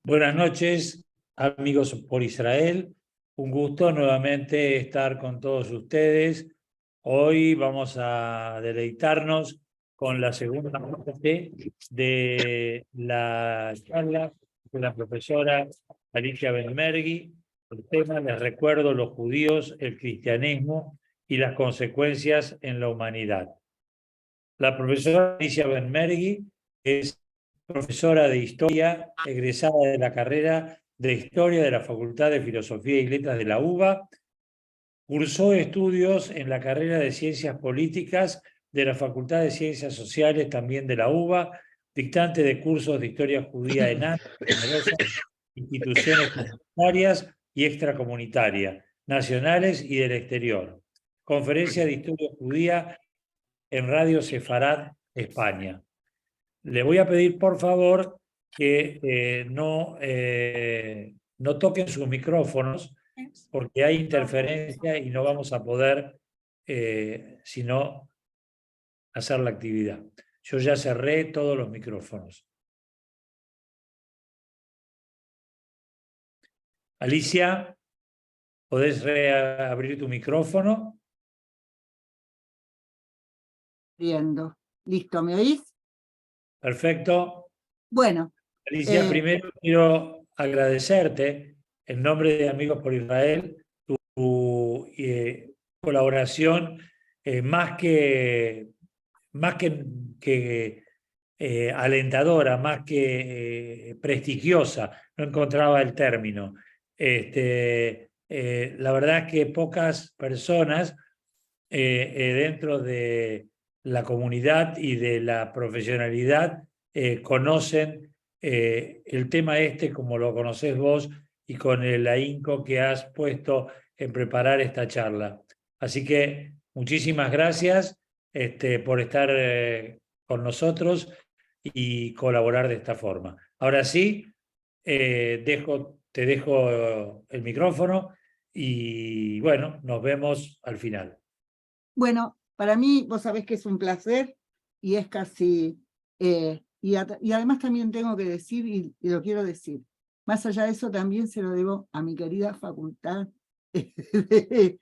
Buenas noches, amigos por Israel. Un gusto nuevamente estar con todos ustedes. Hoy vamos a deleitarnos con la segunda parte de la charla de la profesora Alicia Benmergui. El tema, les recuerdo, los judíos, el cristianismo y las consecuencias en la humanidad. La profesora Alicia Benmergui es profesora de Historia, egresada de la carrera de Historia de la Facultad de Filosofía y Letras de la UBA. Cursó estudios en la carrera de Ciencias Políticas de la Facultad de Ciencias Sociales también de la UBA, dictante de cursos de Historia Judía en numerosas instituciones comunitarias y extracomunitarias, nacionales y del exterior. Conferencia de Historia Judía en Radio Sefarad, España. Le voy a pedir, por favor, que no toquen sus micrófonos porque hay interferencia y no vamos a poder, sino hacer la actividad. Yo ya cerré todos los micrófonos. Alicia, ¿podés reabrir tu micrófono? Viendo. Listo, ¿me oís? Perfecto. Bueno. Alicia, primero quiero agradecerte en nombre de Amigos por Israel tu colaboración más que alentadora, más que prestigiosa, no encontraba el término. La verdad es que pocas personas dentro de la comunidad y de la profesionalidad conocen el tema este como lo conocés vos y con el ahínco que has puesto en preparar esta charla. Así que muchísimas gracias por estar con nosotros y colaborar de esta forma. Ahora sí, te dejo el micrófono y bueno, nos vemos al final. Bueno, para mí, vos sabés que es un placer y es casi... y además también tengo que decir, y lo quiero decir, más allá de eso también se lo debo a mi querida facultad de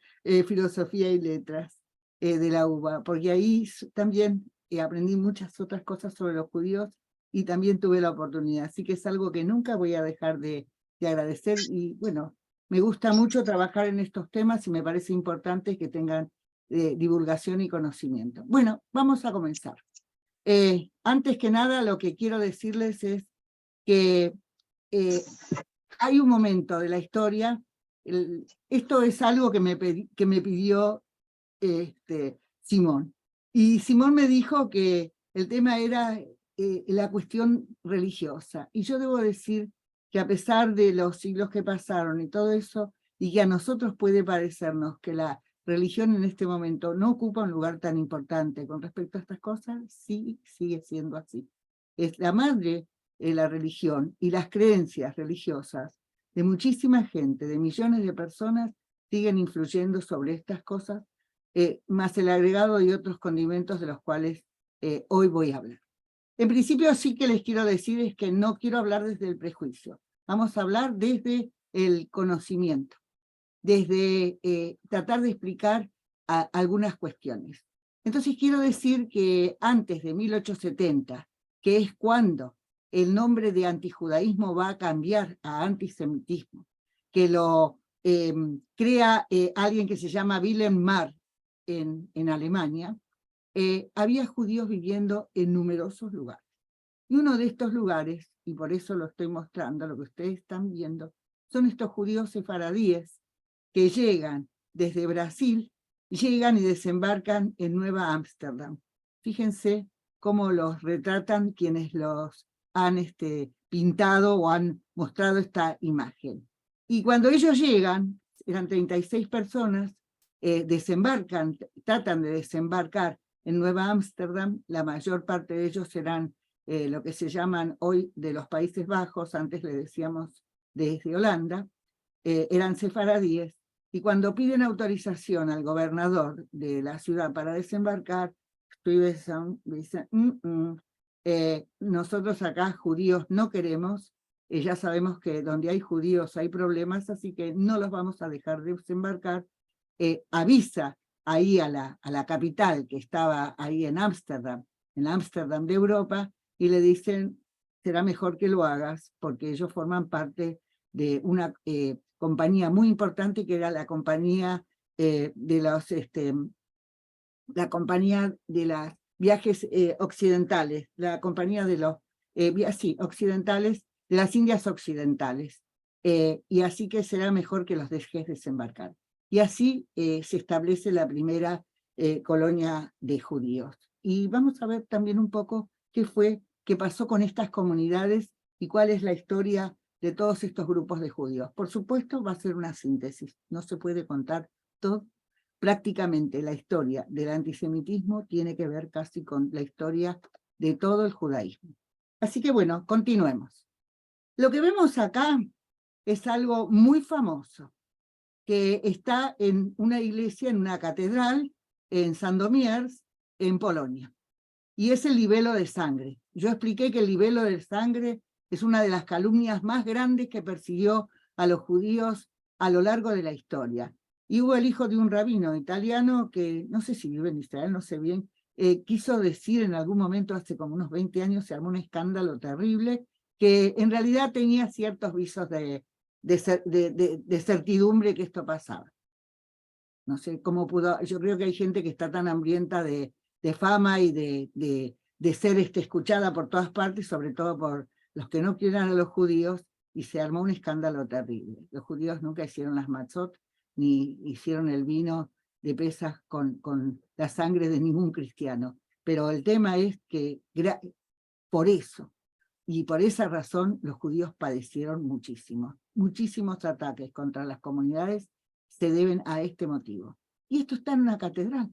Filosofía y Letras de la UBA, porque ahí también aprendí muchas otras cosas sobre los judíos y también tuve la oportunidad, así que es algo que nunca voy a dejar de agradecer y bueno, me gusta mucho trabajar en estos temas y me parece importante que tengan divulgación y conocimiento. Bueno, vamos a comenzar. Antes que nada, lo que quiero decirles es que hay un momento de la historia, esto es algo que me pidió Simón, y Simón me dijo que el tema era la cuestión religiosa, y yo debo decir que a pesar de los siglos que pasaron y todo eso, y que a nosotros puede parecernos que la religión en este momento no ocupa un lugar tan importante con respecto a estas cosas, sí sigue siendo así. Es la madre de la religión y las creencias religiosas de muchísima gente, de millones de personas, siguen influyendo sobre estas cosas, más el agregado de otros condimentos de los cuales hoy voy a hablar. En principio sí que les quiero decir es que no quiero hablar desde el prejuicio, vamos a hablar desde el conocimiento, desde tratar de explicar algunas cuestiones. Entonces quiero decir que antes de 1870, que es cuando el nombre de antijudaísmo va a cambiar a antisemitismo, que lo crea alguien que se llama Wilhelm Marr en Alemania, había judíos viviendo en numerosos lugares. Y uno de estos lugares, y por eso lo estoy mostrando, lo que ustedes están viendo, son estos judíos sefaradíes que llegan desde Brasil, llegan y desembarcan en Nueva Ámsterdam. Fíjense cómo los retratan quienes los han pintado o han mostrado esta imagen. Y cuando ellos llegan, eran 36 personas, desembarcan, tratan de desembarcar en Nueva Ámsterdam, la mayor parte de ellos serán lo que se llaman hoy de los Países Bajos, antes le decíamos desde Holanda, eran sefaradíes, y cuando piden autorización al gobernador de la ciudad para desembarcar, dicen, nosotros acá judíos no queremos, ya sabemos que donde hay judíos hay problemas, así que no los vamos a dejar desembarcar. Avisa ahí a la capital que estaba ahí en Ámsterdam de Europa, y le dicen, será mejor que lo hagas, porque ellos forman parte de una compañía muy importante, que era la compañía la compañía de los viajes occidentales, la compañía de los occidentales, de las Indias Occidentales, y así que será mejor que los dejes desembarcar. Y así se establece la primera colonia de judíos. Y vamos a ver también un poco qué pasó con estas comunidades y cuál es la historia de todos estos grupos de judíos. Por supuesto, va a ser una síntesis, no se puede contar todo. Prácticamente la historia del antisemitismo tiene que ver casi con la historia de todo el judaísmo. Así que bueno, continuemos. Lo que vemos acá es algo muy famoso, que está en una iglesia, en una catedral, en Sandomierz, en Polonia. Y es el libelo de sangre. Yo expliqué que el libelo de sangre es una de las calumnias más grandes que persiguió a los judíos a lo largo de la historia. Y hubo el hijo de un rabino italiano que, no sé si vive en Israel, no sé bien, quiso decir en algún momento, hace como unos 20 años, se armó un escándalo terrible, que en realidad tenía ciertos visos de certidumbre que esto pasaba. No sé cómo pudo, yo creo que hay gente que está tan hambrienta de fama y de ser escuchada por todas partes, sobre todo por los que no quieran a los judíos, y se armó un escándalo terrible. Los judíos nunca hicieron las matzot, ni hicieron el vino de Pesaj con la sangre de ningún cristiano. Pero el tema es que por eso, y por esa razón, los judíos padecieron muchísimos ataques contra las comunidades se deben a este motivo. Y esto está en una catedral.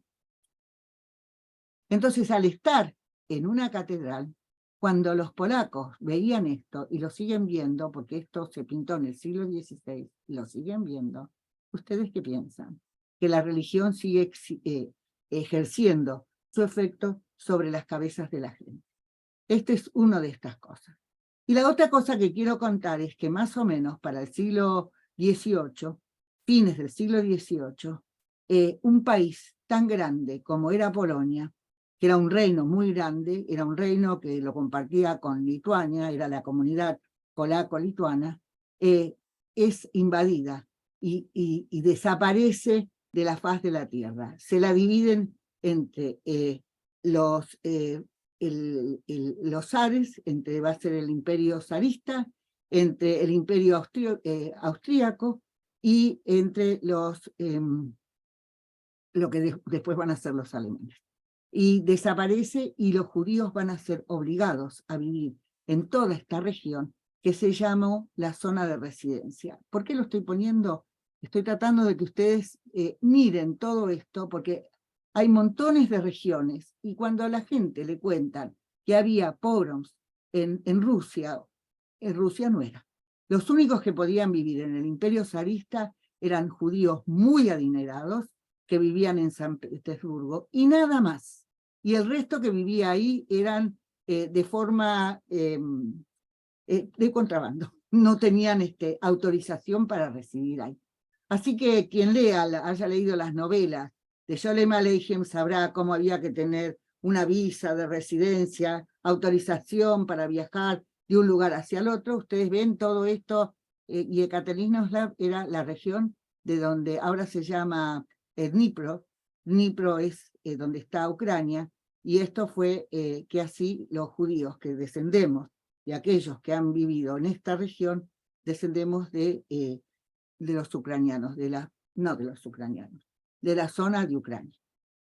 Entonces, al estar en una catedral, cuando los polacos veían esto, y lo siguen viendo, porque esto se pintó en el siglo XVI, y lo siguen viendo, ¿ustedes qué piensan? Que la religión sigue ejerciendo su efecto sobre las cabezas de la gente. Este es una de estas cosas. Y la otra cosa que quiero contar es que más o menos para el siglo XVIII, fines del siglo XVIII, un país tan grande como era Polonia, que era un reino muy grande, era un reino que lo compartía con Lituania, era la comunidad polaco-lituana, es invadida y desaparece de la faz de la tierra. Se la dividen entre los zares, va a ser el imperio zarista, entre el imperio austríaco y entre lo que después van a ser los alemanes. Y desaparece, y los judíos van a ser obligados a vivir en toda esta región que se llamó la zona de residencia. ¿Por qué lo estoy poniendo? Estoy tratando de que ustedes miren todo esto, porque hay montones de regiones, y cuando a la gente le cuentan que había pogroms en Rusia no era. Los únicos que podían vivir en el imperio zarista eran judíos muy adinerados que vivían en San Petersburgo, y nada más. Y el resto que vivía ahí eran de forma de contrabando. No tenían autorización para residir ahí. Así que quien haya leído las novelas de Sholem Aleichem sabrá cómo había que tener una visa de residencia, autorización para viajar de un lugar hacia el otro. Ustedes ven todo esto, y Ekaterinoslav era la región de donde ahora se llama Dnipro. Dnipro es donde está Ucrania, y esto fue que así los judíos que descendemos de aquellos que han vivido en esta región, descendemos de los ucranianos, no de los ucranianos, de la zona de Ucrania.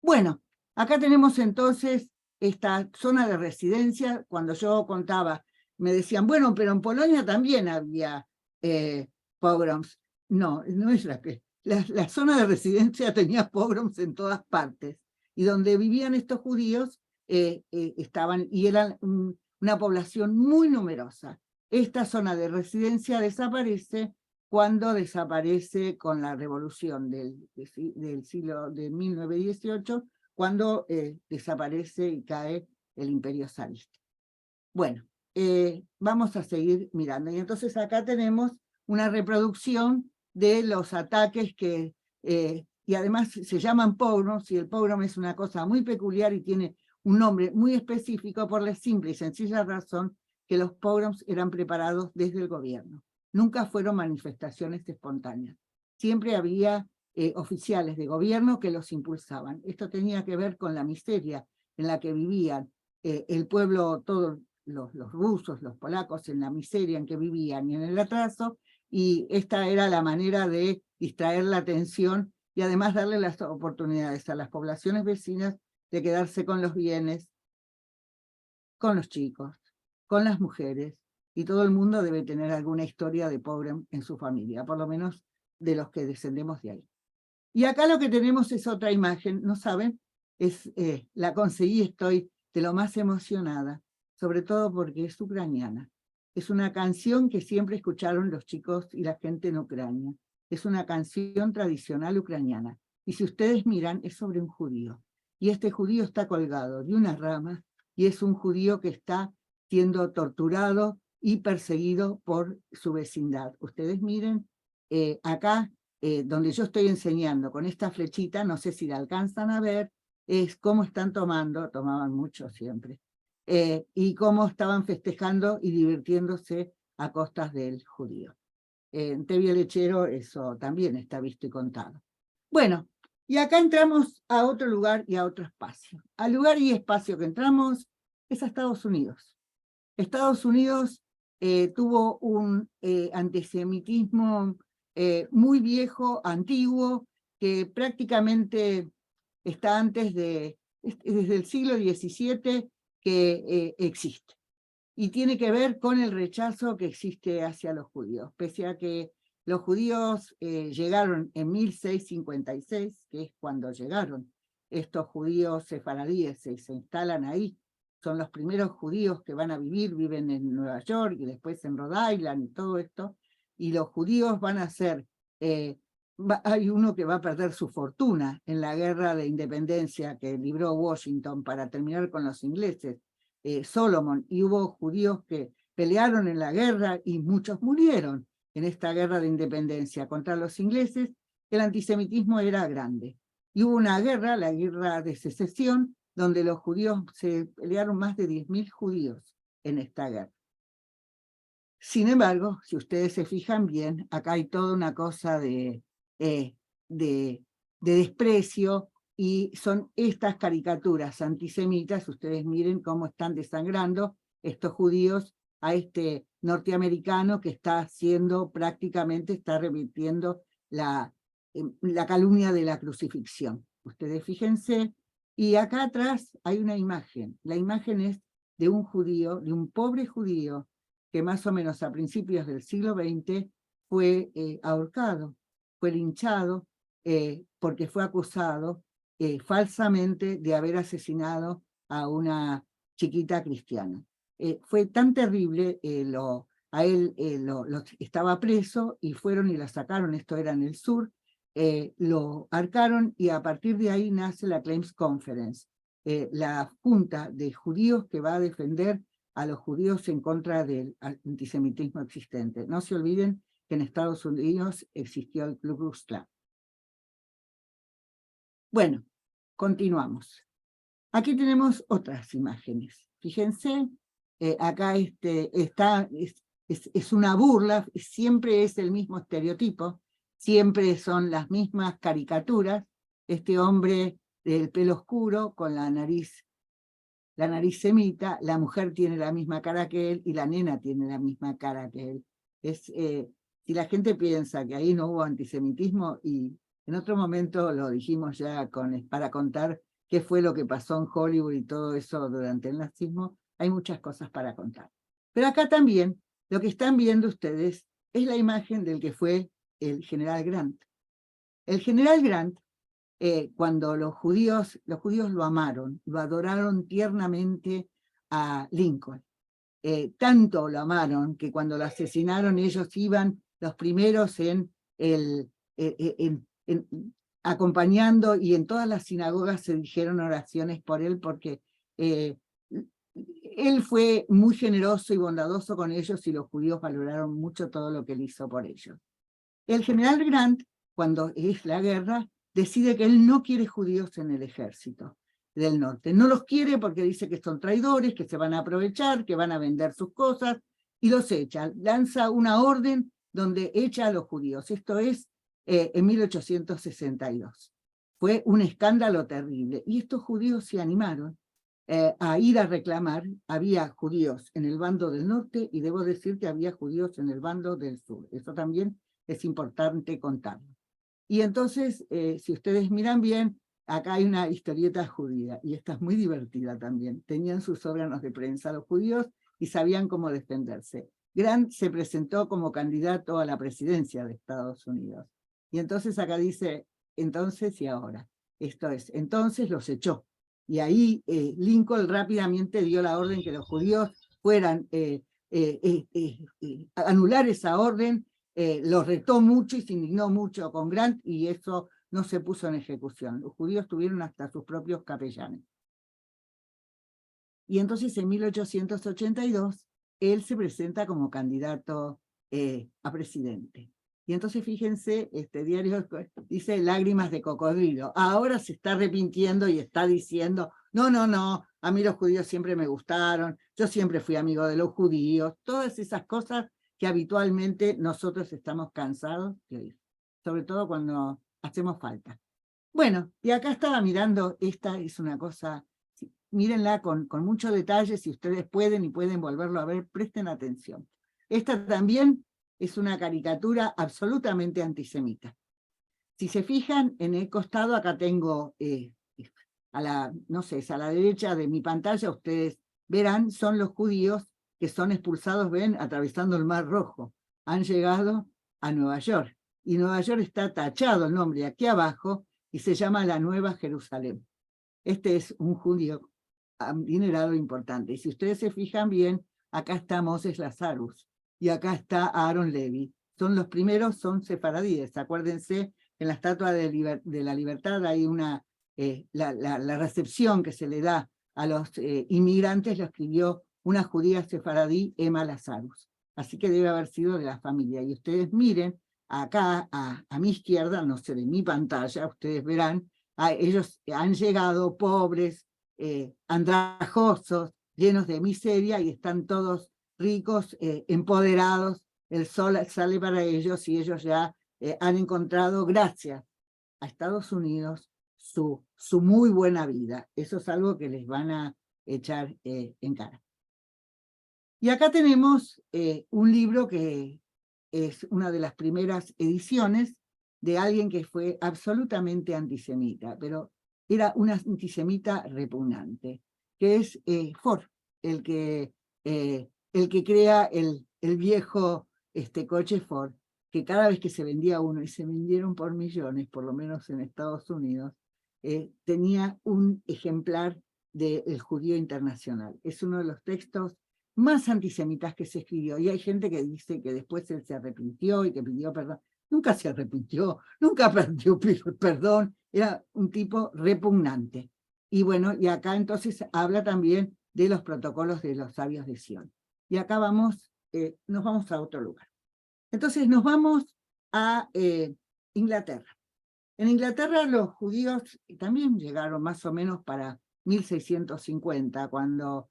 Bueno, acá tenemos entonces esta zona de residencia. Cuando yo contaba, me decían, bueno, pero en Polonia también había pogroms. No, no es la zona de residencia tenía pogroms en todas partes, y donde vivían estos judíos estaban, y eran una población muy numerosa. Esta zona de residencia desaparece cuando desaparece con la revolución del siglo de 1918, cuando desaparece y cae el imperio zarista. Bueno, vamos a seguir mirando. Y entonces acá tenemos una reproducción de los ataques que, y además se llaman pogroms, y el pogrom es una cosa muy peculiar y tiene un nombre muy específico por la simple y sencilla razón que los pogroms eran preparados desde el gobierno. Nunca fueron manifestaciones espontáneas. Siempre había oficiales de gobierno que los impulsaban. Esto tenía que ver con la miseria en la que vivían el pueblo, todos los rusos, los polacos, en la miseria en que vivían y en el atraso, y esta era la manera de distraer la atención y además darle las oportunidades a las poblaciones vecinas de quedarse con los bienes, con los chicos, con las mujeres, y todo el mundo debe tener alguna historia de pobre en su familia, por lo menos de los que descendemos de ahí. Y acá lo que tenemos es otra imagen, ¿no saben? La conseguí, estoy de lo más emocionada, sobre todo porque es ucraniana. Es una canción que siempre escucharon los chicos y la gente en Ucrania. Es una canción tradicional ucraniana. Y si ustedes miran, es sobre un judío. Y este judío está colgado de una rama, y es un judío que está siendo torturado y perseguido por su vecindad. Ustedes miren, acá, donde yo estoy enseñando con esta flechita, no sé si la alcanzan a ver, es cómo están tomando, tomaban mucho siempre, y cómo estaban festejando y divirtiéndose a costas del judío. En Tevye Lechero eso también está visto y contado. Bueno, y acá entramos a otro lugar y a otro espacio. Al lugar y espacio que entramos es a Estados Unidos. Estados Unidos tuvo un antisemitismo muy viejo, antiguo, que prácticamente está desde el siglo XVII que existe. Y tiene que ver con el rechazo que existe hacia los judíos, pese a que los judíos llegaron en 1656, que es cuando llegaron estos judíos sefaradíes, se instalan ahí, son los primeros judíos que van a vivir, viven en Nueva York y después en Rhode Island y todo esto, y los judíos van a ser, hay uno que va a perder su fortuna en la guerra de independencia que libró Washington para terminar con los ingleses, Solomon, y hubo judíos que pelearon en la guerra y muchos murieron en esta guerra de independencia contra los ingleses. El antisemitismo era grande. Y hubo una guerra, la guerra de secesión, donde los judíos se pelearon más de 10.000 judíos en esta guerra. Sin embargo, si ustedes se fijan bien, acá hay toda una cosa de desprecio, y son estas caricaturas antisemitas. Ustedes miren cómo están desangrando estos judíos a este norteamericano que está haciendo, prácticamente está repitiendo la calumnia de la crucifixión. Ustedes fíjense, y acá atrás hay una imagen. La imagen es de un judío, de un pobre judío, que más o menos a principios del siglo XX fue ahorcado, fue linchado, porque fue acusado falsamente de haber asesinado a una chiquita cristiana. Fue tan terrible, a él estaba preso y fueron y la sacaron, esto era en el sur, lo ahorcaron, y a partir de ahí nace la Claims Conference, la junta de judíos que va a defender a los judíos en contra del antisemitismo existente. No se olviden que en Estados Unidos existió el Ku Klux Klan. Bueno, continuamos. Aquí tenemos otras imágenes. Fíjense, acá es una burla, siempre es el mismo estereotipo, siempre son las mismas caricaturas. Este hombre del pelo oscuro con la nariz semita, la mujer tiene la misma cara que él y la nena tiene la misma cara que él. Si la gente piensa que ahí no hubo antisemitismo, y en otro momento lo dijimos ya para contar qué fue lo que pasó en Hollywood y todo eso durante el nazismo, hay muchas cosas para contar. Pero acá también lo que están viendo ustedes es la imagen del que fue el general Grant. El general Grant, cuando los judíos lo amaron, lo adoraron tiernamente a Lincoln. Tanto lo amaron que cuando lo asesinaron ellos iban los primeros acompañando, y en todas las sinagogas se dijeron oraciones por él, porque él fue muy generoso y bondadoso con ellos y los judíos valoraron mucho todo lo que él hizo por ellos. El general Grant, cuando es la guerra, decide que él no quiere judíos en el ejército del norte. No los quiere porque dice que son traidores, que se van a aprovechar, que van a vender sus cosas, y los echa. Lanza una orden donde echa a los judíos. Esto es en 1862. Fue un escándalo terrible. Y estos judíos se animaron a ir a reclamar. Había judíos en el bando del norte y debo decir que había judíos en el bando del sur. Eso también es importante contarlo. Y entonces, si ustedes miran bien, acá hay una historieta judía, y esta es muy divertida también. Tenían sus órganos de prensa los judíos y sabían cómo defenderse. Grant se presentó como candidato a la presidencia de Estados Unidos. Y entonces acá dice, entonces y ahora. Esto es, entonces los echó. Y ahí Lincoln rápidamente dio la orden que los judíos fueran anular esa orden. Los retó mucho y se indignó mucho con Grant, y eso no se puso en ejecución. Los judíos tuvieron hasta sus propios capellanes. Y entonces en 1882 él se presenta como candidato a presidente. Y entonces fíjense, este diario dice lágrimas de cocodrilo. Ahora se está arrepintiendo y está diciendo, no, no, no, a mí los judíos siempre me gustaron, yo siempre fui amigo de los judíos, todas esas cosas que habitualmente nosotros estamos cansados de oír, sobre todo cuando hacemos falta. Bueno, y acá estaba mirando, esta es una cosa, mírenla con mucho detalle, si ustedes pueden y pueden volverlo a ver, presten atención. Esta también es una caricatura absolutamente antisemita. Si se fijan, en el costado acá tengo, no sé, es a la derecha de mi pantalla, ustedes verán, son los judíos que son expulsados, ven, atravesando el Mar Rojo. Han llegado a Nueva York. Y Nueva York está tachado el nombre aquí abajo y se llama la Nueva Jerusalén. Este es un judío adinerado importante. Y si ustedes se fijan bien, acá está Moses Lazarus y acá está Aaron Levy. Son los primeros, son sefaradíes. Acuérdense, en la Estatua de la Libertad hay una, la recepción que se le da a los inmigrantes, lo escribió una judía sefaradí, Emma Lazarus. Así que debe haber sido de la familia. Y ustedes miren, acá a mi izquierda, no sé, de mi pantalla, ustedes verán, ellos han llegado pobres, andrajosos, llenos de miseria, y están todos ricos, empoderados. El sol sale para ellos y ellos ya han encontrado, gracias a Estados Unidos, su muy buena vida. Eso es algo que les van a echar en cara. Y acá tenemos un libro que es una de las primeras ediciones de alguien que fue absolutamente antisemita, pero era un antisemita repugnante, que es Ford, el que crea el viejo coche Ford, que cada vez que se vendía uno, y se vendieron por millones, por lo menos en Estados Unidos, tenía un ejemplar del Judío Internacional. Es uno de los textos más antisemitas que se escribió, y hay gente que dice que después él se arrepintió y que pidió perdón. Nunca se arrepintió, nunca pidió perdón, era un tipo repugnante. Y bueno, y acá entonces habla también de los protocolos de los sabios de Sion. Y acá vamos, nos vamos a otro lugar. Entonces nos vamos a Inglaterra. En Inglaterra los judíos también llegaron más o menos para 1650, cuando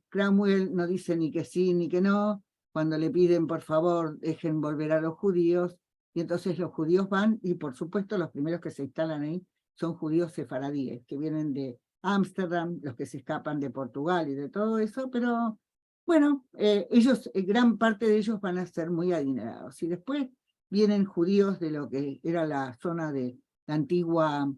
Cromwell no dice ni que sí ni que no, cuando le piden por favor dejen volver a los judíos, y entonces los judíos van, y por supuesto los primeros que se instalan ahí son judíos sefaradíes, que vienen de Ámsterdam, los que se escapan de Portugal y de todo eso, pero bueno, ellos, gran parte de ellos van a ser muy adinerados. Y después vienen judíos de lo que era la zona de la antigua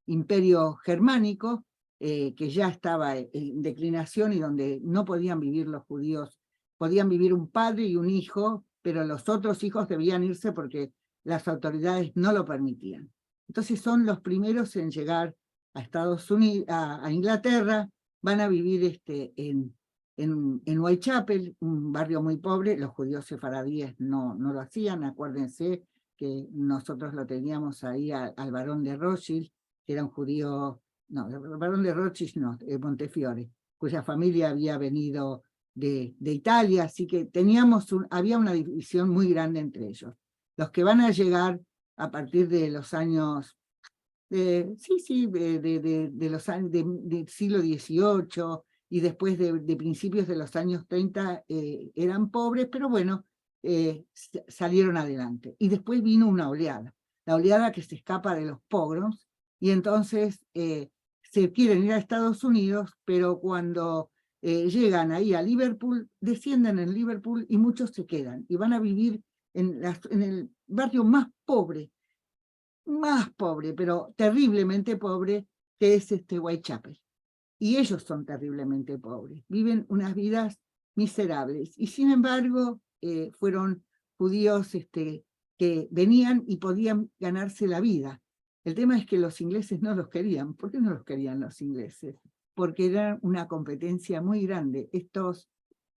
imperio germánico, que ya estaba en declinación y donde no podían vivir los judíos, podían vivir un padre y un hijo, pero los otros hijos debían irse porque las autoridades no lo permitían. Entonces son los primeros en llegar a Estados Unidos, a Inglaterra, van a vivir en Whitechapel, un barrio muy pobre. Los judíos sefaradíes no lo hacían. Acuérdense que nosotros lo teníamos ahí al barón de Rothschild, que era un judío barón de Rothschild no, Montefiore, cuya familia había venido de Italia, así que había una división muy grande entre ellos. Los que van a llegar a partir de los años, de los años del siglo XVIII y después de principios de los años 30, eran pobres, pero bueno, salieron adelante. Y después vino una oleada, la oleada que se escapa de los pogroms, y entonces se quieren ir a Estados Unidos, pero cuando llegan ahí a Liverpool, descienden en Liverpool y muchos se quedan, y van a vivir en el barrio más pobre, pero terriblemente pobre, que es Whitechapel. Y ellos son terriblemente pobres, viven unas vidas miserables, y sin embargo fueron judíos que venían y podían ganarse la vida. El tema es que los ingleses no los querían. ¿Por qué no los querían los ingleses? Porque era una competencia muy grande. Estos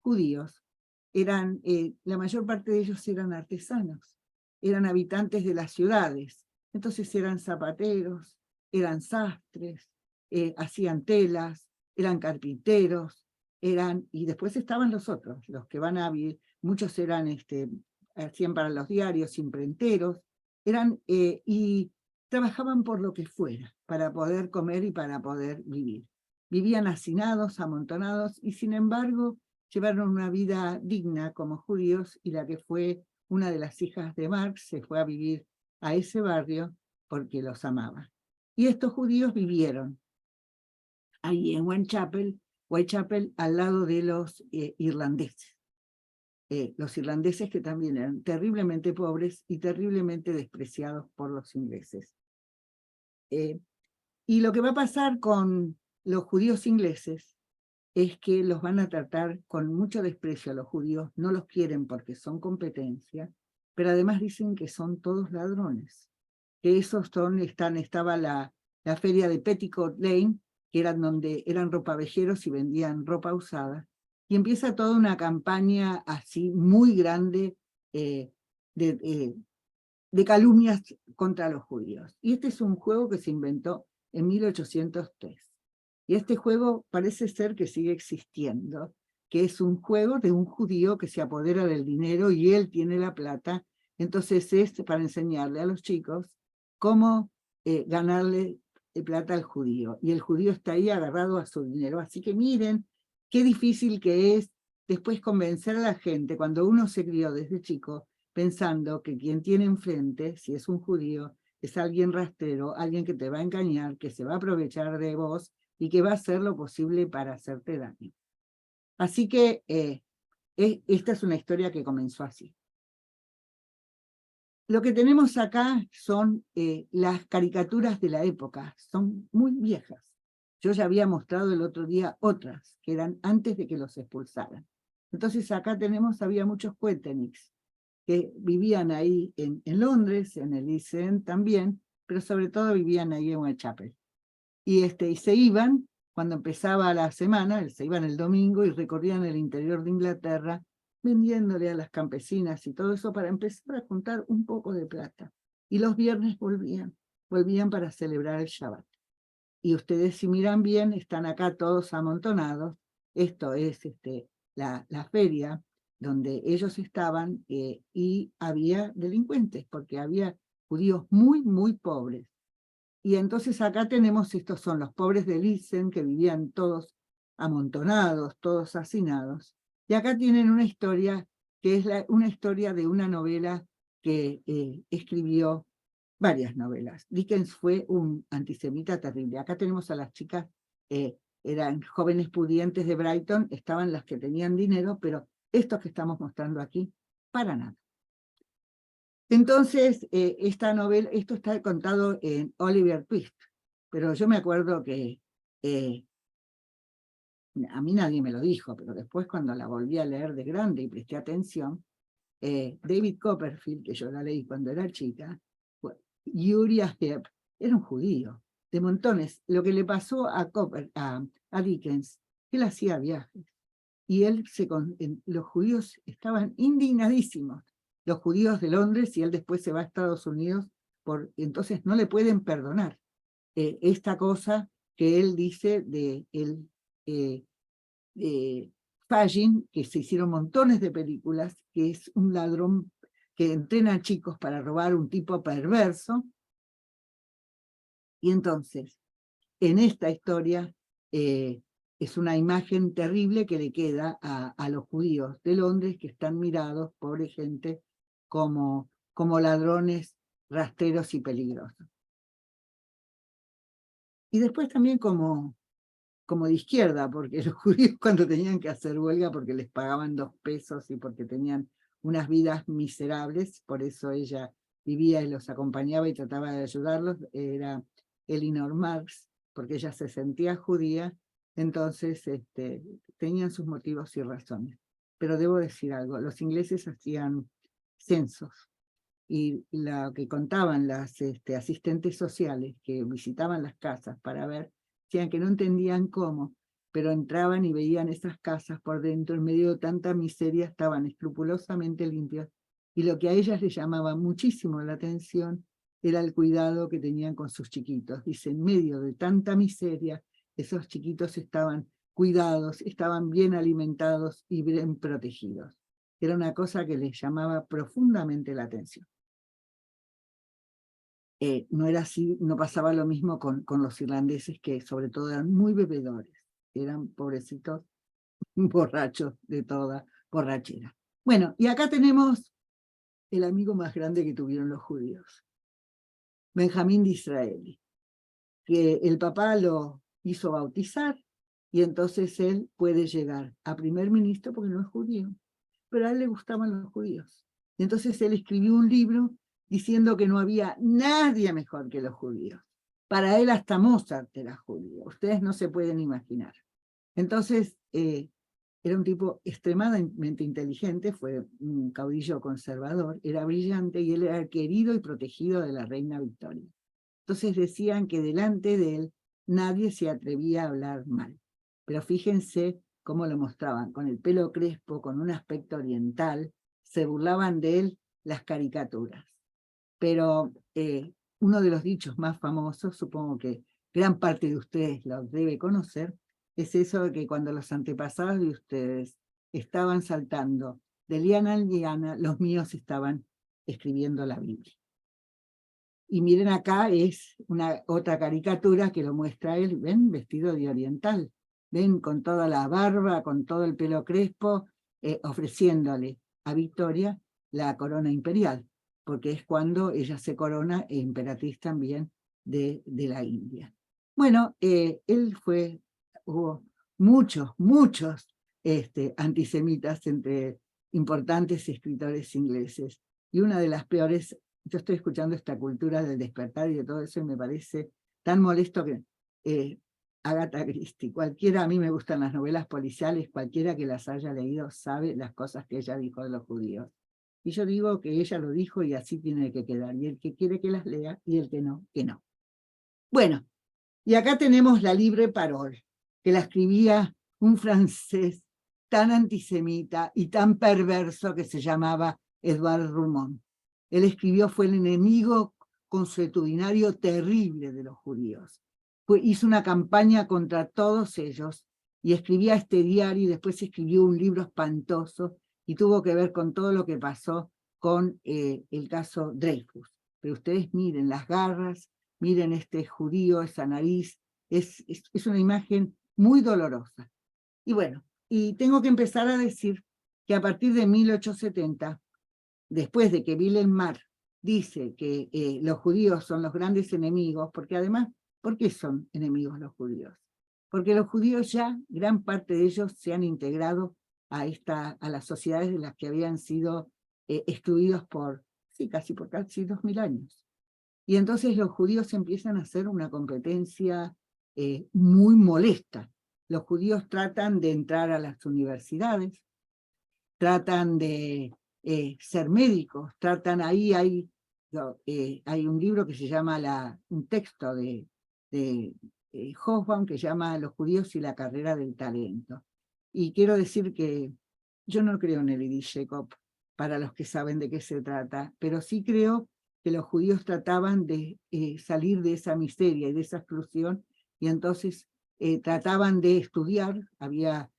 judíos eran, la mayor parte de ellos eran artesanos, eran habitantes de las ciudades, entonces eran zapateros, eran sastres, hacían telas, eran carpinteros, y después estaban los otros, los que van a vivir, muchos eran, hacían para los diarios, imprenteros, y trabajaban por lo que fuera, para poder comer y para poder vivir. Vivían hacinados, amontonados, y sin embargo llevaron una vida digna como judíos, y la que fue una de las hijas de Marx se fue a vivir a ese barrio porque los amaba. Y estos judíos vivieron ahí en Whitechapel al lado de los irlandeses. Los irlandeses que también eran terriblemente pobres y terriblemente despreciados por los ingleses. Y lo que va a pasar con los judíos ingleses es que los van a tratar con mucho desprecio a los judíos, no los quieren porque son competencia, pero además dicen que son todos ladrones, que esos estaba la feria de Petticoat Lane, que eran donde eran ropavejeros y vendían ropa usada, y empieza toda una campaña así muy grande de calumnias contra los judíos. Y este es un juego que se inventó en 1803. Y este juego parece ser que sigue existiendo, que es un juego de un judío que se apodera del dinero y él tiene la plata. Entonces es para enseñarle a los chicos cómo ganarle plata al judío. Y el judío está ahí agarrado a su dinero. Así que miren qué difícil que es después convencer a la gente, cuando uno se crió desde chico, pensando que quien tiene enfrente, si es un judío, es alguien rastrero, alguien que te va a engañar, que se va a aprovechar de vos y que va a hacer lo posible para hacerte daño. Así que esta es una historia que comenzó así. Lo que tenemos acá son las caricaturas de la época, son muy viejas. Yo ya había mostrado el otro día otras, que eran antes de que los expulsaran. Entonces acá había muchos Coeteniks, que vivían ahí en Londres, en el East End también, pero sobre todo vivían ahí en Whitechapel. Y se iban, cuando empezaba la semana, se iban el domingo y recorrían el interior de Inglaterra, vendiéndole a las campesinas y todo eso para empezar a juntar un poco de plata. Y los viernes volvían para celebrar el Shabbat. Y ustedes, si miran bien, están acá todos amontonados. Esto es la feria donde ellos estaban, y había delincuentes, porque había judíos muy, muy pobres. Y entonces acá tenemos, estos son los pobres de Lissen, que vivían todos amontonados, todos hacinados. Y acá tienen una historia, que es una historia de una novela que escribió, varias novelas. Dickens fue un antisemita terrible. Acá tenemos a las chicas, eran jóvenes pudientes de Brighton, estaban las que tenían dinero, pero estos que estamos mostrando aquí, para nada. Entonces, esta novela, esto está contado en Oliver Twist, pero yo me acuerdo que a mí nadie me lo dijo, pero después cuando la volví a leer de grande y presté atención, David Copperfield, que yo la leí cuando era chica, Uriah Heep, era un judío, de montones. Lo que le pasó a Dickens, él hacía viajes, y los judíos estaban indignadísimos, los judíos de Londres, y él después se va a Estados Unidos, entonces no le pueden perdonar esta cosa que él dice de Fagin, que se hicieron montones de películas, que es un ladrón que entrena a chicos para robar, un tipo perverso. Y entonces, en esta historia, es una imagen terrible que le queda a los judíos de Londres, que están mirados, pobre gente, como ladrones rastreros y peligrosos. Y después también como de izquierda, porque los judíos cuando tenían que hacer huelga porque les pagaban 2 pesos y porque tenían unas vidas miserables, por eso ella vivía y los acompañaba y trataba de ayudarlos, era Elinor Marx, porque ella se sentía judía, entonces tenían sus motivos y razones. Pero debo decir algo, los ingleses hacían censos, y lo que contaban las asistentes sociales que visitaban las casas para ver, decían que no entendían cómo, pero entraban y veían esas casas por dentro, en medio de tanta miseria, estaban escrupulosamente limpias, y lo que a ellas les llamaba muchísimo la atención era el cuidado que tenían con sus chiquitos. Dice, en medio de tanta miseria, esos chiquitos estaban cuidados, estaban bien alimentados y bien protegidos. Era una cosa que les llamaba profundamente la atención. No era así, no pasaba lo mismo con los irlandeses, que sobre todo eran muy bebedores, eran pobrecitos borrachos de toda borrachera. Bueno, y acá tenemos el amigo más grande que tuvieron los judíos, Benjamín Disraeli, que el papá lo hizo bautizar, y entonces él puede llegar a primer ministro porque no es judío, pero a él le gustaban los judíos. Y entonces él escribió un libro diciendo que no había nadie mejor que los judíos. Para él hasta Mozart era judío, ustedes no se pueden imaginar. Entonces, era un tipo extremadamente inteligente, fue un caudillo conservador, era brillante y él era querido y protegido de la reina Victoria. Entonces decían que delante de él nadie se atrevía a hablar mal. Pero fíjense cómo lo mostraban, con el pelo crespo, con un aspecto oriental, se burlaban de él las caricaturas. Pero uno de los dichos más famosos, supongo que gran parte de ustedes lo debe conocer, es eso de que cuando los antepasados de ustedes estaban saltando de liana en liana, los míos estaban escribiendo la Biblia. Y miren acá, es otra caricatura que lo muestra él, ven, vestido de oriental, ven, con toda la barba, con todo el pelo crespo, ofreciéndole a Victoria la corona imperial, porque es cuando ella se corona emperatriz también de la India. Bueno, hubo muchos antisemitas entre importantes escritores ingleses, y una de las peores. Yo estoy escuchando esta cultura del despertar y de todo eso y me parece tan molesto que Agatha Christie, a mí me gustan las novelas policiales, cualquiera que las haya leído sabe las cosas que ella dijo de los judíos. Y yo digo que ella lo dijo y así tiene que quedar, y el que quiere que las lea y el que no, que no. Bueno, y acá tenemos la Libre Parole, que la escribía un francés tan antisemita y tan perverso que se llamaba Edouard Roumont. Él fue el enemigo consuetudinario terrible de los judíos. Hizo una campaña contra todos ellos y escribía este diario, y después escribió un libro espantoso y tuvo que ver con todo lo que pasó con el caso Dreyfus. Pero ustedes miren las garras, miren este judío, esa nariz, es una imagen muy dolorosa. Y bueno, y tengo que empezar a decir que a partir de 1870, después de que Wilhelm Marr dice que los judíos son los grandes enemigos, porque además, ¿por qué son enemigos los judíos? Porque los judíos ya, gran parte de ellos se han integrado a las sociedades de las que habían sido excluidos casi por casi 2000 años. Y entonces los judíos empiezan a hacer una competencia muy molesta. Los judíos tratan de entrar a las universidades, tratan de ser médicos, hay un libro que se llama, un texto de Hobsbawm que se llama Los judíos y la carrera del talento. Y quiero decir que yo no creo en el Edith Jacob, para los que saben de qué se trata, pero sí creo que los judíos trataban de salir de esa miseria y de esa exclusión y entonces trataban de estudiar. Había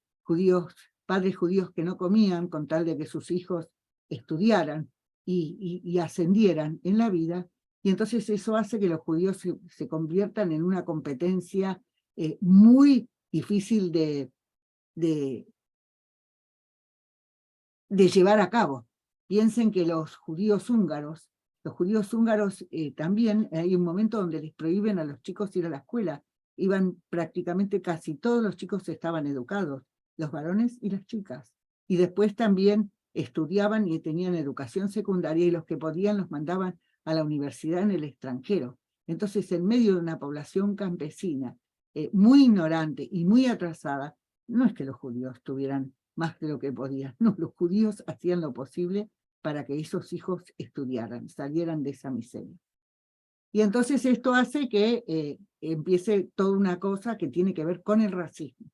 padres judíos que no comían con tal de que sus hijos estudiaran y ascendieran en la vida, y entonces eso hace que los judíos se conviertan en una competencia muy difícil de llevar a cabo. Piensen que los judíos húngaros también, hay un momento donde les prohíben a los chicos ir a la escuela. Iban prácticamente casi todos los chicos estaban educados, los varones y las chicas. Y después también estudiaban y tenían educación secundaria, y los que podían los mandaban a la universidad en el extranjero. Entonces, en medio de una población campesina muy ignorante y muy atrasada, no es que los judíos tuvieran más de lo que podían, no, los judíos hacían lo posible para que esos hijos estudiaran, salieran de esa miseria. Y entonces esto hace que empiece toda una cosa que tiene que ver con el racismo.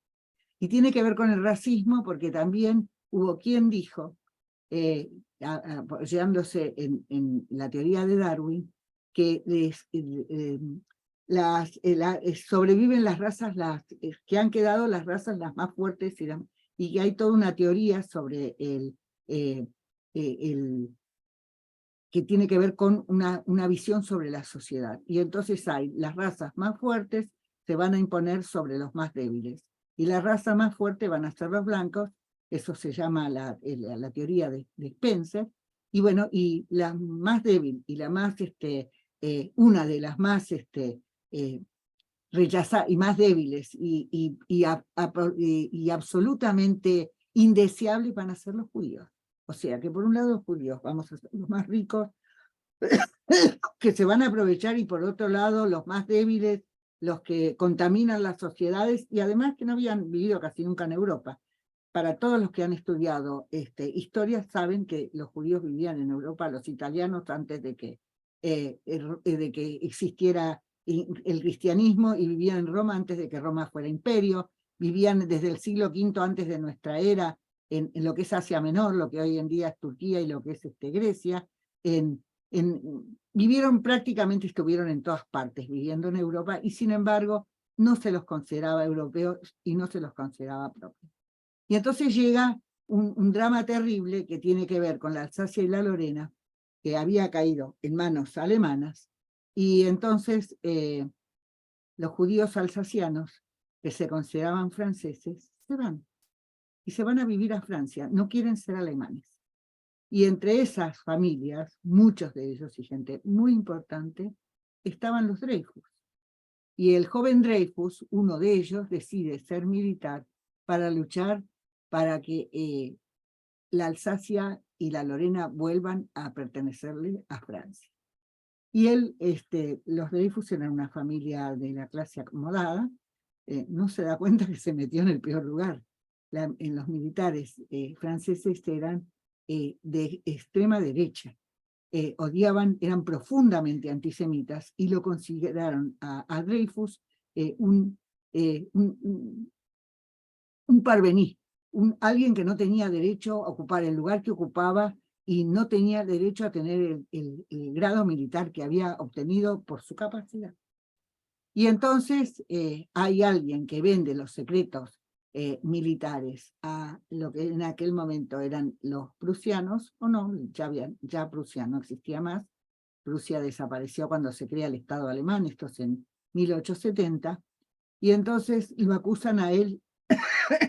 Y tiene que ver con el racismo porque también hubo quien dijo, apoyándose en la teoría de Darwin, que sobreviven las razas que han quedado, las razas las más fuertes, y que hay toda una teoría sobre que tiene que ver con una visión sobre la sociedad. Y entonces hay las razas más fuertes se van a imponer sobre los más débiles, y la raza más fuerte van a ser los blancos. Eso se llama la teoría de Spencer. Y bueno, y la más débil y la más, una de las más rechazadas y más débiles y absolutamente indeseables van a ser los judíos. O sea que por un lado los judíos vamos a ser los más ricos que se van a aprovechar, y por otro lado los más débiles, los que contaminan las sociedades, y además que no habían vivido casi nunca en Europa. Para todos los que han estudiado historia saben que los judíos vivían en Europa, los italianos, antes de que existiera el cristianismo, y vivían en Roma antes de que Roma fuera imperio. Vivían desde el siglo V antes de nuestra era en lo que es Asia Menor, lo que hoy en día es Turquía, y lo que es Grecia. Vivieron prácticamente, estuvieron en todas partes viviendo en Europa, y sin embargo no se los consideraba europeos y no se los consideraba propios. Y entonces llega un drama terrible que tiene que ver con la Alsacia y la Lorena, que había caído en manos alemanas, y entonces los judíos alsacianos, que se consideraban franceses, se van, y se van a vivir a Francia, no quieren ser alemanes. Y entre esas familias, muchos de ellos, y gente muy importante, estaban los Dreyfus. Y el joven Dreyfus, uno de ellos, decide ser militar para luchar para que la Alsacia y la Lorena vuelvan a pertenecerle a Francia. Y él, los Dreyfus eran una familia de la clase acomodada, no se da cuenta que se metió en el peor lugar. En los militares franceses eran de extrema derecha, eran profundamente antisemitas, y lo consideraron a Dreyfus un parvení, alguien que no tenía derecho a ocupar el lugar que ocupaba, y no tenía derecho a tener el grado militar que había obtenido por su capacidad. Y entonces hay alguien que vende los secretos militares a lo que en aquel momento eran los prusianos, o no, ya Prusia no existía más. Prusia desapareció cuando se crea el Estado alemán, esto es en 1870, y entonces lo acusan a él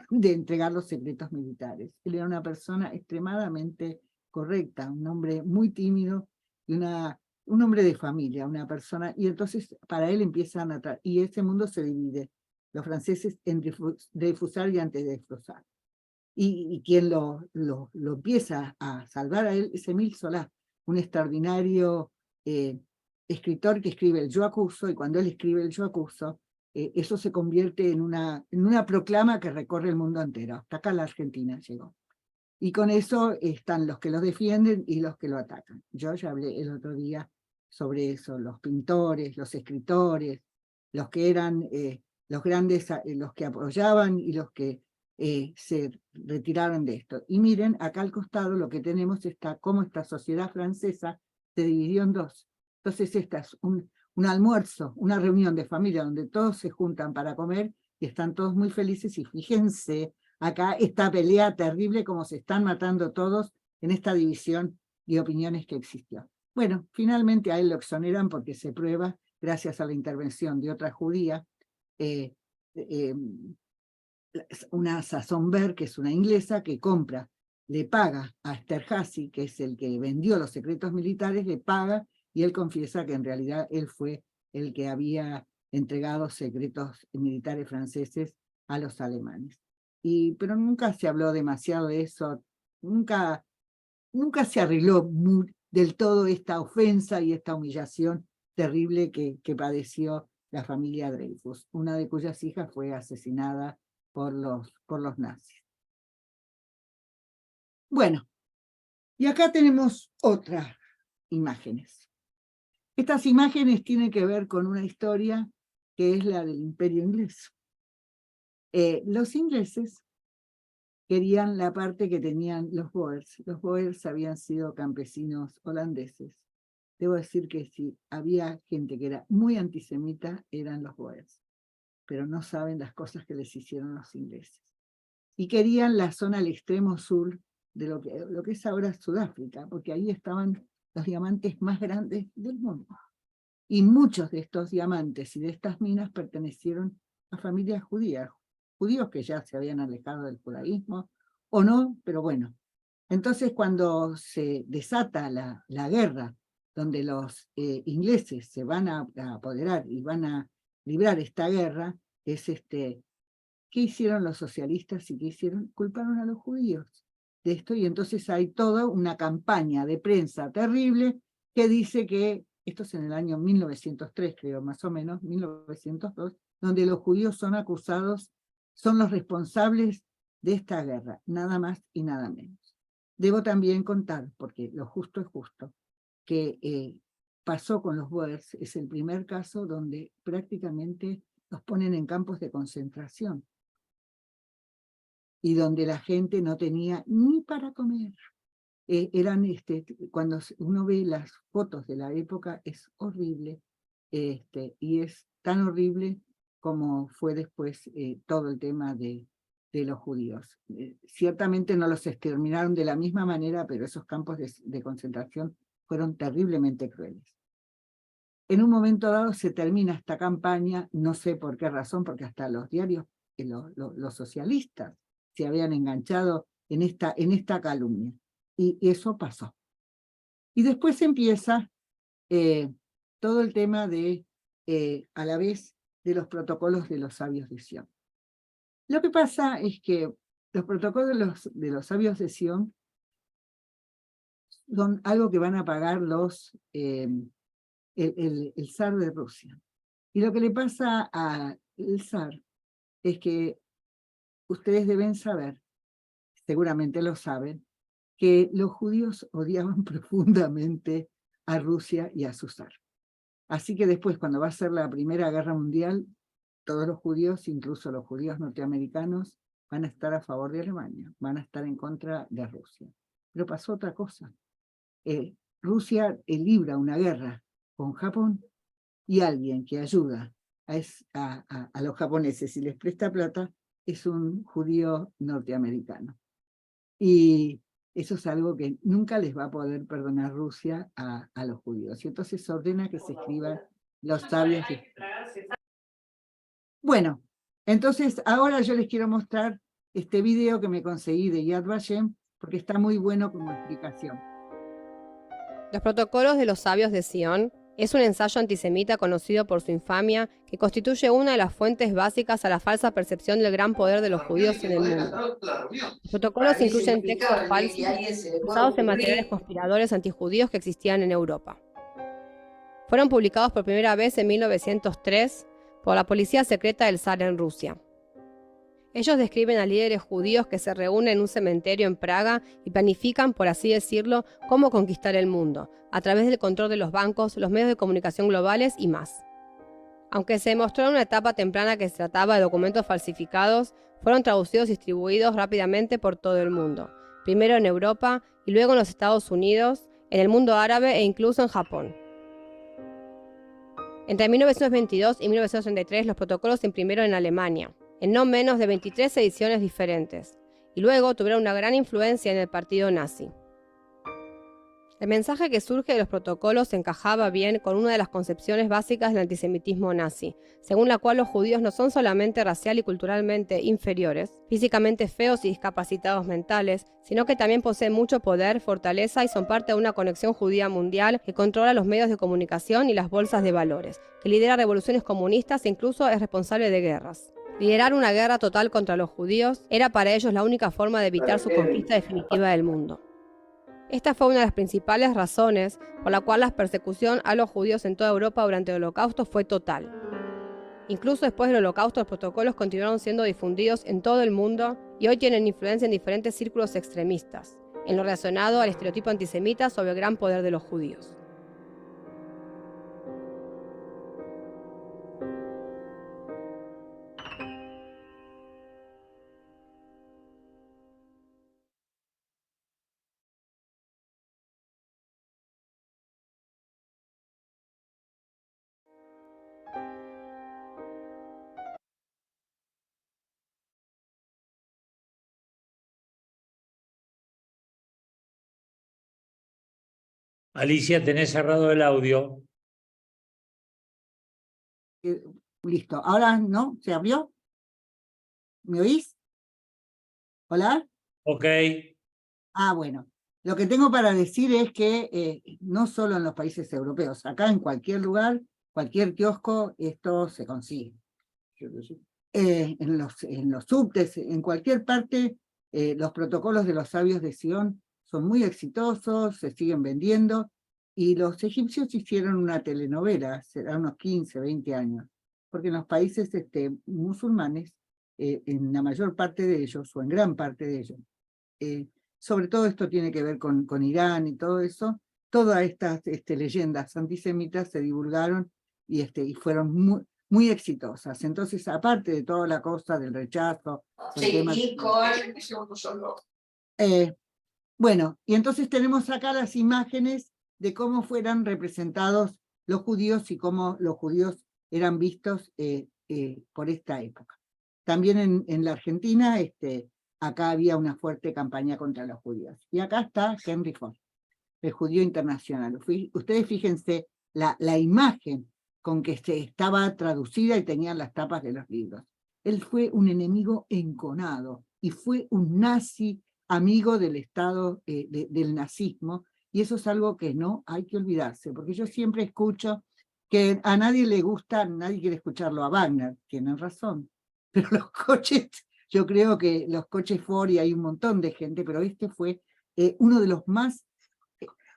de entregar los secretos militares. Él era una persona extremadamente correcta, un hombre muy tímido, y un hombre de familia, una persona, y entonces para él empiezan a y ese mundo se divide, los franceses en Dreyfusar y antidreyfusar. Y quien lo empieza a salvar a él es Émile Zola, un extraordinario escritor que escribe el Yo acuso, y cuando él escribe el Yo acuso, eso se convierte en una proclama que recorre el mundo entero. Hasta acá la Argentina llegó. Y con eso están los que los defienden y los que lo atacan. Yo ya hablé el otro día sobre eso, los pintores, los escritores, los que eran los grandes, los que apoyaban y los que se retiraron de esto. Y miren, acá al costado lo que tenemos está cómo esta sociedad francesa se dividió en dos. Entonces esta es un almuerzo, una reunión de familia donde todos se juntan para comer y están todos muy felices, y fíjense acá esta pelea terrible, como se están matando todos en esta división de opiniones que existió. Bueno, finalmente a él lo exoneran porque se prueba, gracias a la intervención de otra judía, una Sazonberg, que es una inglesa, que compra, le paga a Esterhazy, que es el que vendió los secretos militares, le paga, y él confiesa que en realidad él fue el que había entregado secretos militares franceses a los alemanes. Pero nunca se habló demasiado de eso, nunca se arregló del todo esta ofensa y esta humillación terrible que padeció la familia Dreyfus, una de cuyas hijas fue asesinada por los nazis. Bueno, y acá tenemos otras imágenes. Estas imágenes tienen que ver con una historia que es la del Imperio inglés. Los ingleses querían la parte que tenían los Boers. Los Boers habían sido campesinos holandeses. Debo decir que si había gente que era muy antisemita, eran los Boers, pero no saben las cosas que les hicieron los ingleses. Y querían la zona al extremo sur de lo que es ahora Sudáfrica, porque ahí estaban los diamantes más grandes del mundo. Y muchos de estos diamantes y de estas minas pertenecieron a familias judías, judíos que ya se habían alejado del judaísmo, o no, pero bueno. Entonces, cuando se desata la guerra, donde los ingleses se van a apoderar y van a librar esta guerra, es ¿qué hicieron los socialistas y qué hicieron? Culparon a los judíos de esto, y entonces hay toda una campaña de prensa terrible que dice que, esto es en el año 1903, creo, más o menos, 1902, donde los judíos son acusados, son los responsables de esta guerra, nada más y nada menos. Debo también contar, porque lo justo es justo, que pasó con los Boers, es el primer caso donde prácticamente los ponen en campos de concentración y donde la gente no tenía ni para comer. Cuando uno ve las fotos de la época, es horrible, y es tan horrible como fue después todo el tema de los judíos. Ciertamente no los exterminaron de la misma manera, pero esos campos de concentración fueron terriblemente crueles. En un momento dado se termina esta campaña, no sé por qué razón, porque hasta los diarios, los socialistas, se habían enganchado en esta calumnia. Y eso pasó. Y después empieza todo el tema a la vez, de los protocolos de los sabios de Sion. Lo que pasa es que los protocolos de los sabios de Sion son algo que van a pagar el zar de Rusia. Y lo que le pasa al zar es que ustedes deben saber, seguramente lo saben, que los judíos odiaban profundamente a Rusia y a su zar. Así que después, cuando va a ser la Primera Guerra Mundial, todos los judíos, incluso los judíos norteamericanos, van a estar a favor de Alemania, van a estar en contra de Rusia. Pero pasó otra cosa. Rusia libra una guerra con Japón, y alguien que ayuda a los japoneses y les presta plata es un judío norteamericano. Y eso es algo que nunca les va a poder perdonar Rusia a los judíos. Y entonces se ordena que se escriban los sabios. Bueno, entonces ahora yo les quiero mostrar este video que me conseguí de Yad Vashem, porque está muy bueno como explicación. Los protocolos de los sabios de Sion es un ensayo antisemita conocido por su infamia, que constituye una de las fuentes básicas a la falsa percepción del gran poder de los judíos en el mundo. Los protocolos incluyen textos falsos usados en materiales conspiradores antijudíos que existían en Europa. Fueron publicados por primera vez en 1903 por la policía secreta del zar en Rusia. Ellos describen a líderes judíos que se reúnen en un cementerio en Praga y planifican, por así decirlo, cómo conquistar el mundo, a través del control de los bancos, los medios de comunicación globales y más. Aunque se demostró en una etapa temprana que se trataba de documentos falsificados, fueron traducidos y distribuidos rápidamente por todo el mundo, primero en Europa y luego en los Estados Unidos, en el mundo árabe e incluso en Japón. Entre 1922 y 1933 los protocolos se imprimieron en Alemania, en no menos de 23 ediciones diferentes, y luego tuvieron una gran influencia en el partido nazi. El mensaje que surge de los protocolos encajaba bien con una de las concepciones básicas del antisemitismo nazi, según la cual los judíos no son solamente racial y culturalmente inferiores, físicamente feos y discapacitados mentales, sino que también poseen mucho poder, fortaleza y son parte de una conexión judía mundial que controla los medios de comunicación y las bolsas de valores, que lidera revoluciones comunistas e incluso es responsable de guerras. Liderar una guerra total contra los judíos era para ellos la única forma de evitar su conquista definitiva del mundo. Esta fue una de las principales razones por la cual la persecución a los judíos en toda Europa durante el Holocausto fue total. Incluso después del Holocausto, los protocolos continuaron siendo difundidos en todo el mundo y hoy tienen influencia en diferentes círculos extremistas, en lo relacionado al estereotipo antisemita sobre el gran poder de los judíos. Alicia, tenés cerrado el audio. Listo, ahora no, ¿se abrió? ¿Me oís? ¿Hola? Ok. Ah, bueno. Lo que tengo para decir es que no solo en los países europeos, acá en cualquier lugar, cualquier kiosco, esto se consigue. En los subtes, en cualquier parte, los protocolos de los sabios de Sion son muy exitosos, se siguen vendiendo, y los egipcios hicieron una telenovela, será unos 15, 20 años, porque en los países musulmanes, en la mayor parte de ellos, o en gran parte de ellos, sobre todo esto tiene que ver con Irán y todo eso, todas estas leyendas antisemitas se divulgaron y fueron muy exitosas. Entonces, aparte de toda la cosa del rechazo, bueno, y entonces tenemos acá las imágenes de cómo fueran representados los judíos y cómo los judíos eran vistos por esta época. También en la Argentina, acá había una fuerte campaña contra los judíos. Y acá está Henry Ford, el judío internacional. Ustedes fíjense la imagen con que estaba traducida y tenían las tapas de los libros. Él fue un enemigo enconado y fue un nazi amigo del Estado, del nazismo, y eso es algo que no hay que olvidarse, porque yo siempre escucho que a nadie le gusta, nadie quiere escucharlo a Wagner, tienen razón, pero los coches, yo creo que los coches Ford, y hay un montón de gente, pero fue uno de los más,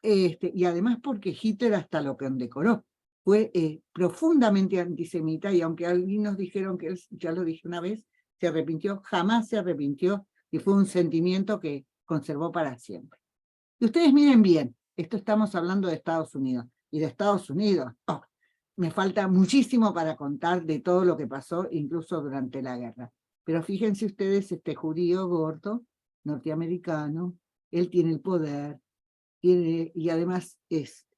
y además porque Hitler hasta lo condecoró, fue profundamente antisemita, y aunque algunos dijeron que él, ya lo dije una vez, se arrepintió, jamás se arrepintió, y fue un sentimiento que conservó para siempre. Y ustedes miren bien, esto estamos hablando de Estados Unidos, y de Estados Unidos, me falta muchísimo para contar de todo lo que pasó, incluso durante la guerra. Pero fíjense ustedes, este judío gordo, norteamericano, él tiene el poder, y además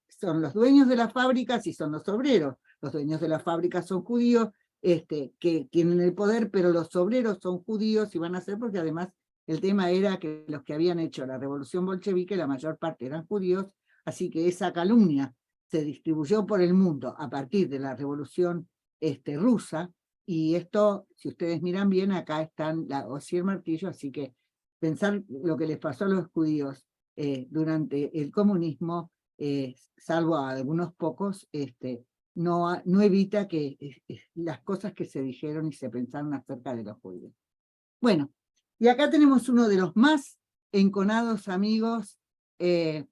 son los dueños de las fábricas y son los obreros. Los dueños de las fábricas son judíos, que tienen el poder, pero los obreros son judíos y van a ser, porque además el tema era que los que habían hecho la revolución bolchevique, la mayor parte eran judíos, así que esa calumnia se distribuyó por el mundo a partir de la revolución rusa, y esto, si ustedes miran bien, acá están la hoz y el martillo, así que pensar lo que les pasó a los judíos durante el comunismo, salvo a algunos pocos, no evita que las cosas que se dijeron y se pensaron acerca de los judíos. Bueno, y acá tenemos uno de los más enconados amigos y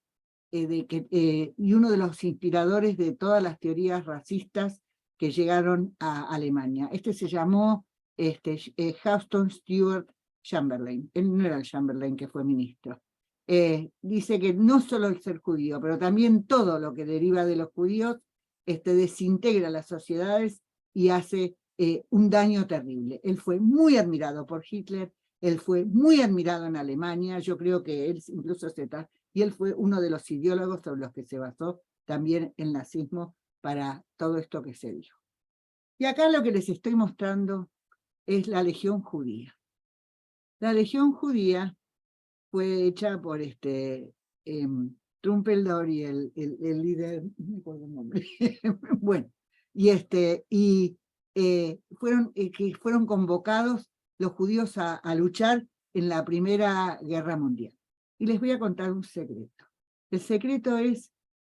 uno de los inspiradores de todas las teorías racistas que llegaron a Alemania. Se llamó Houston Stewart Chamberlain. Él no era el Chamberlain que fue ministro. Dice que no solo el ser judío, pero también todo lo que deriva de los judíos desintegra las sociedades y hace un daño terrible. Él fue muy admirado por Hitler, él fue muy admirado en Alemania, yo creo que él incluso y él fue uno de los ideólogos sobre los que se basó también el nazismo para todo esto que se dijo. Y acá lo que les estoy mostrando es la Legión Judía. La Legión Judía fue hecha por Trumpeldor y el líder, no me acuerdo el nombre, bueno, que fueron convocados los judíos a luchar en la Primera Guerra Mundial. Y les voy a contar un secreto. El secreto es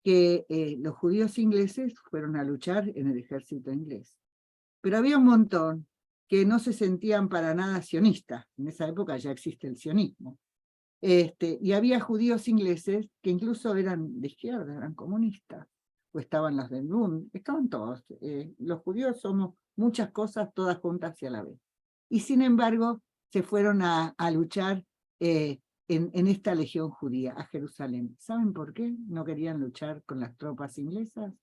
que los judíos ingleses fueron a luchar en el ejército inglés. Pero había un montón que no se sentían para nada sionistas. En esa época ya existe el sionismo. Y había judíos ingleses que incluso eran de izquierda, eran comunistas, o estaban los del Bund, estaban todos. Los judíos somos muchas cosas todas juntas y a la vez. Y sin embargo, se fueron a luchar en esta legión judía, a Jerusalén. ¿Saben por qué no querían luchar con las tropas inglesas?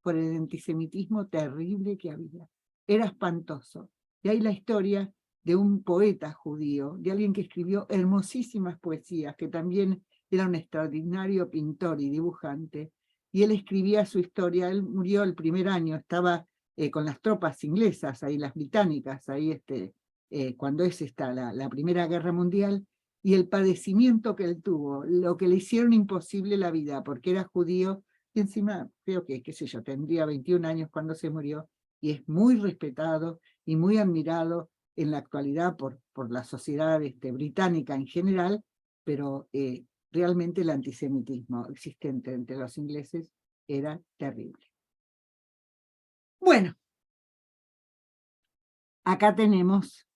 Por el antisemitismo terrible que había. Era espantoso. Y hay la historia de un poeta judío, de alguien que escribió hermosísimas poesías, que también era un extraordinario pintor y dibujante, y él escribía su historia. Él murió el primer año, estaba con las tropas inglesas, ahí las británicas, ahí cuando la Primera Guerra Mundial, y el padecimiento que él tuvo, lo que le hicieron imposible la vida, porque era judío, y encima creo que, qué sé yo, tendría 21 años cuando se murió, y es muy respetado y muy admirado en la actualidad por la sociedad británica en general, pero realmente el antisemitismo existente entre los ingleses era terrible. Bueno, acá tenemos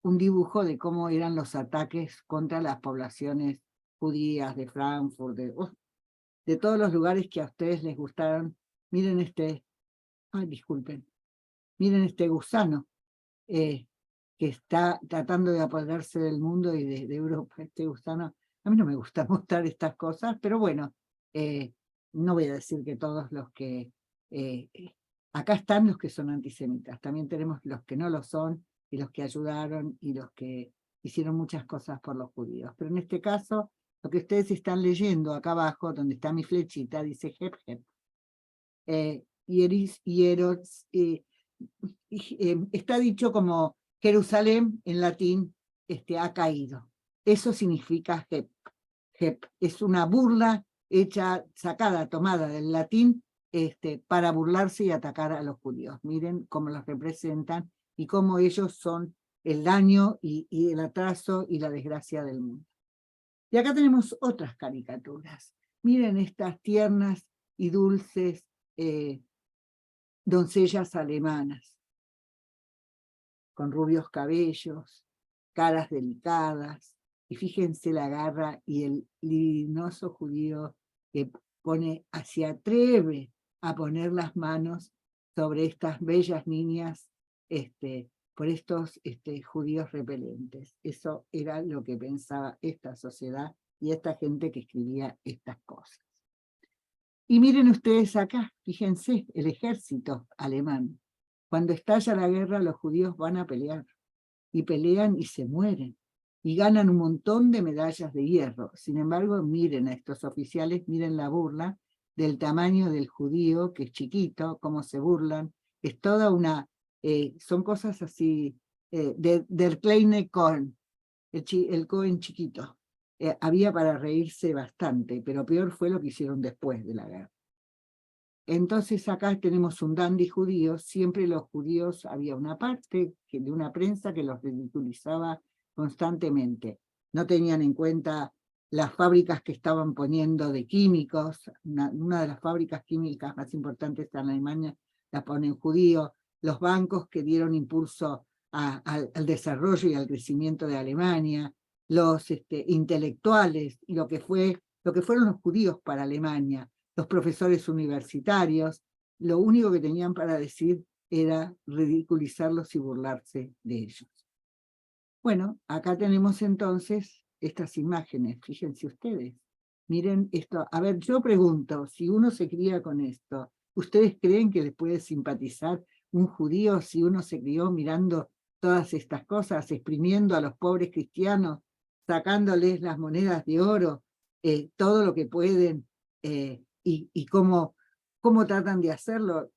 un dibujo de cómo eran los ataques contra las poblaciones judías de Frankfurt, de todos los lugares que a ustedes les gustaron. Miren disculpen, miren este gusano, que está tratando de apoderarse del mundo y de Europa, este gusano. A mí no me gusta mostrar estas cosas, pero bueno, no voy a decir que todos los que... acá están los que son antisemitas, también tenemos los que no lo son, y los que ayudaron, y los que hicieron muchas cosas por los judíos. Pero en este caso, lo que ustedes están leyendo acá abajo, donde está mi flechita, dice Hep Hep. Está dicho como Jerusalén en latín ha caído. Eso significa Hep. Hep es una burla hecha, tomada del latín para burlarse y atacar a los judíos. Miren cómo los representan y cómo ellos son el daño y el atraso y la desgracia del mundo. Y acá tenemos otras caricaturas. Miren estas tiernas y dulces doncellas alemanas, con rubios cabellos, caras delicadas, y fíjense la garra y el libidinoso judío que se atreve a poner las manos sobre estas bellas niñas por estos judíos repelentes. Eso era lo que pensaba esta sociedad y esta gente que escribía estas cosas. Y miren ustedes acá, fíjense, el ejército alemán. Cuando estalla la guerra, los judíos van a pelear, y pelean y se mueren, y ganan un montón de medallas de hierro. Sin embargo, miren a estos oficiales, miren la burla del tamaño del judío, que es chiquito, cómo se burlan. Es toda una, son cosas así, del kleine Korn, el Cohen chiquito. Había para reírse bastante, pero peor fue lo que hicieron después de la guerra. Entonces acá tenemos un dandy judío. Siempre los judíos, había una parte de una prensa que los ridiculizaba constantemente. No tenían en cuenta las fábricas que estaban poniendo de químicos. Una de las fábricas químicas más importantes en Alemania la ponen judíos. Los bancos que dieron impulso al desarrollo y al crecimiento de Alemania, los intelectuales, y lo que fueron los judíos para Alemania, los profesores universitarios, lo único que tenían para decir era ridiculizarlos y burlarse de ellos. Bueno, acá tenemos entonces estas imágenes, fíjense ustedes. Miren esto. A ver, yo pregunto, si uno se cría con esto, ¿ustedes creen que les puede simpatizar un judío si uno se crió mirando todas estas cosas, exprimiendo a los pobres cristianos, sacándoles las monedas de oro, todo lo que pueden, y cómo cómo tratan de hacerlo.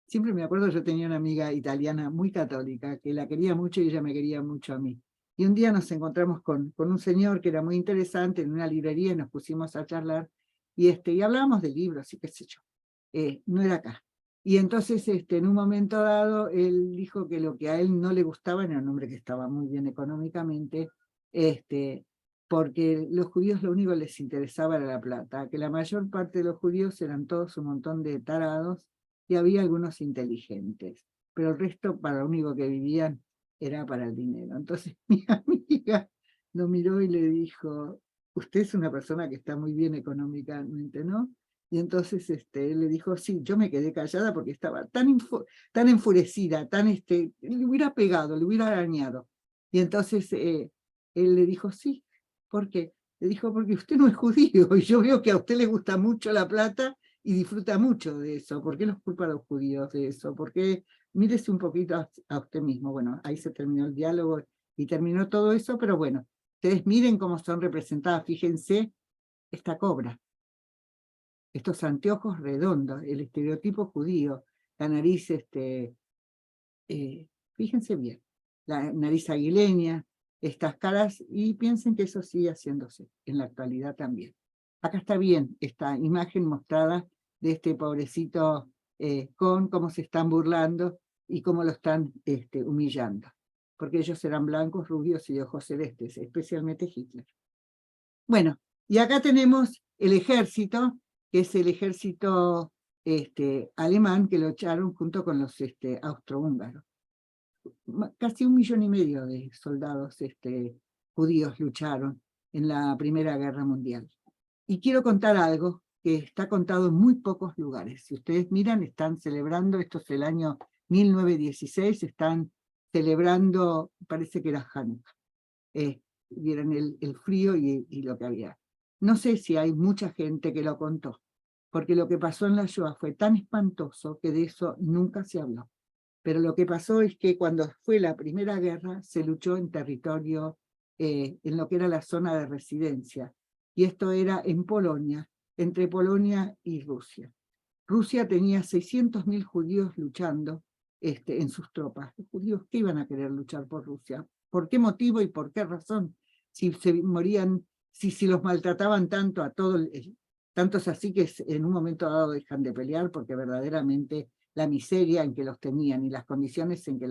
Siempre me acuerdo, yo tenía una amiga italiana muy católica, que la quería mucho y ella me quería mucho a mí. Y un día nos encontramos con un señor que era muy interesante en una librería y nos pusimos a charlar y hablábamos de libros y qué sé yo. No era acá. Y entonces en un momento dado él dijo que lo que a él no le gustaba era un hombre que estaba muy bien económicamente, porque los judíos lo único que les interesaba era la plata, que la mayor parte de los judíos eran todos un montón de tarados y había algunos inteligentes, pero el resto para lo único que vivían era para el dinero. Entonces mi amiga lo miró y le dijo, usted es una persona que está muy bien económicamente, ¿no? Y entonces él le dijo, sí, yo me quedé callada porque estaba tan enfurecida, le hubiera pegado, le hubiera arañado. Y entonces él le dijo, sí, ¿por qué? Le dijo, porque usted no es judío y yo veo que a usted le gusta mucho la plata y disfruta mucho de eso. ¿Por qué los culpa a los judíos de eso? ¿Por qué? Mírese un poquito a usted mismo. Bueno, ahí se terminó el diálogo y terminó todo eso, pero bueno, ustedes miren cómo son representadas, fíjense esta cobra, estos anteojos redondos, el estereotipo judío, la nariz, fíjense bien, la nariz aguileña, estas caras, y piensen que eso sigue haciéndose en la actualidad también. Acá está bien esta imagen mostrada de este pobrecito con cómo se están burlando y cómo lo están humillando, porque ellos eran blancos, rubios y de ojos celestes, especialmente Hitler. Bueno, y acá tenemos el ejército, que es el ejército alemán, que lo echaron junto con los austrohúngaros. Casi 1,5 millones de soldados judíos lucharon en la Primera Guerra Mundial. Y quiero contar algo que está contado en muy pocos lugares. Si ustedes miran, están celebrando, esto es el año 1916, están celebrando, parece que era Hanukkah. Vieron el frío y lo que había. No sé si hay mucha gente que lo contó, porque lo que pasó en la Shoah fue tan espantoso que de eso nunca se habló. Pero lo que pasó es que cuando fue la Primera Guerra se luchó en territorio, en lo que era la zona de residencia, y esto era en Polonia, entre Polonia y Rusia. Rusia tenía 600.000 judíos luchando en sus tropas. Los judíos, ¿qué iban a querer luchar por Rusia? ¿Por qué motivo y por qué razón? Si se morían, si los maltrataban tanto a todos, tanto es así que en un momento dado dejan de pelear porque verdaderamente la miseria en que los tenían y las condiciones en que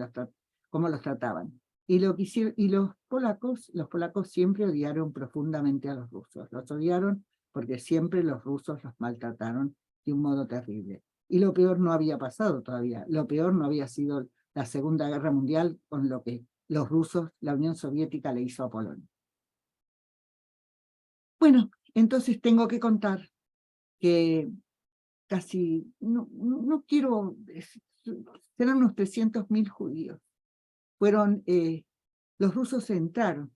cómo los trataban. Y los polacos siempre odiaron profundamente a los rusos. Los odiaron porque siempre los rusos los maltrataron de un modo terrible. Y lo peor no había pasado todavía. Lo peor no había sido la Segunda Guerra Mundial con lo que los rusos, la Unión Soviética le hizo a Polonia. Bueno, entonces tengo que contar que casi, no quiero, serán unos 300.000 judíos. Los rusos entraron,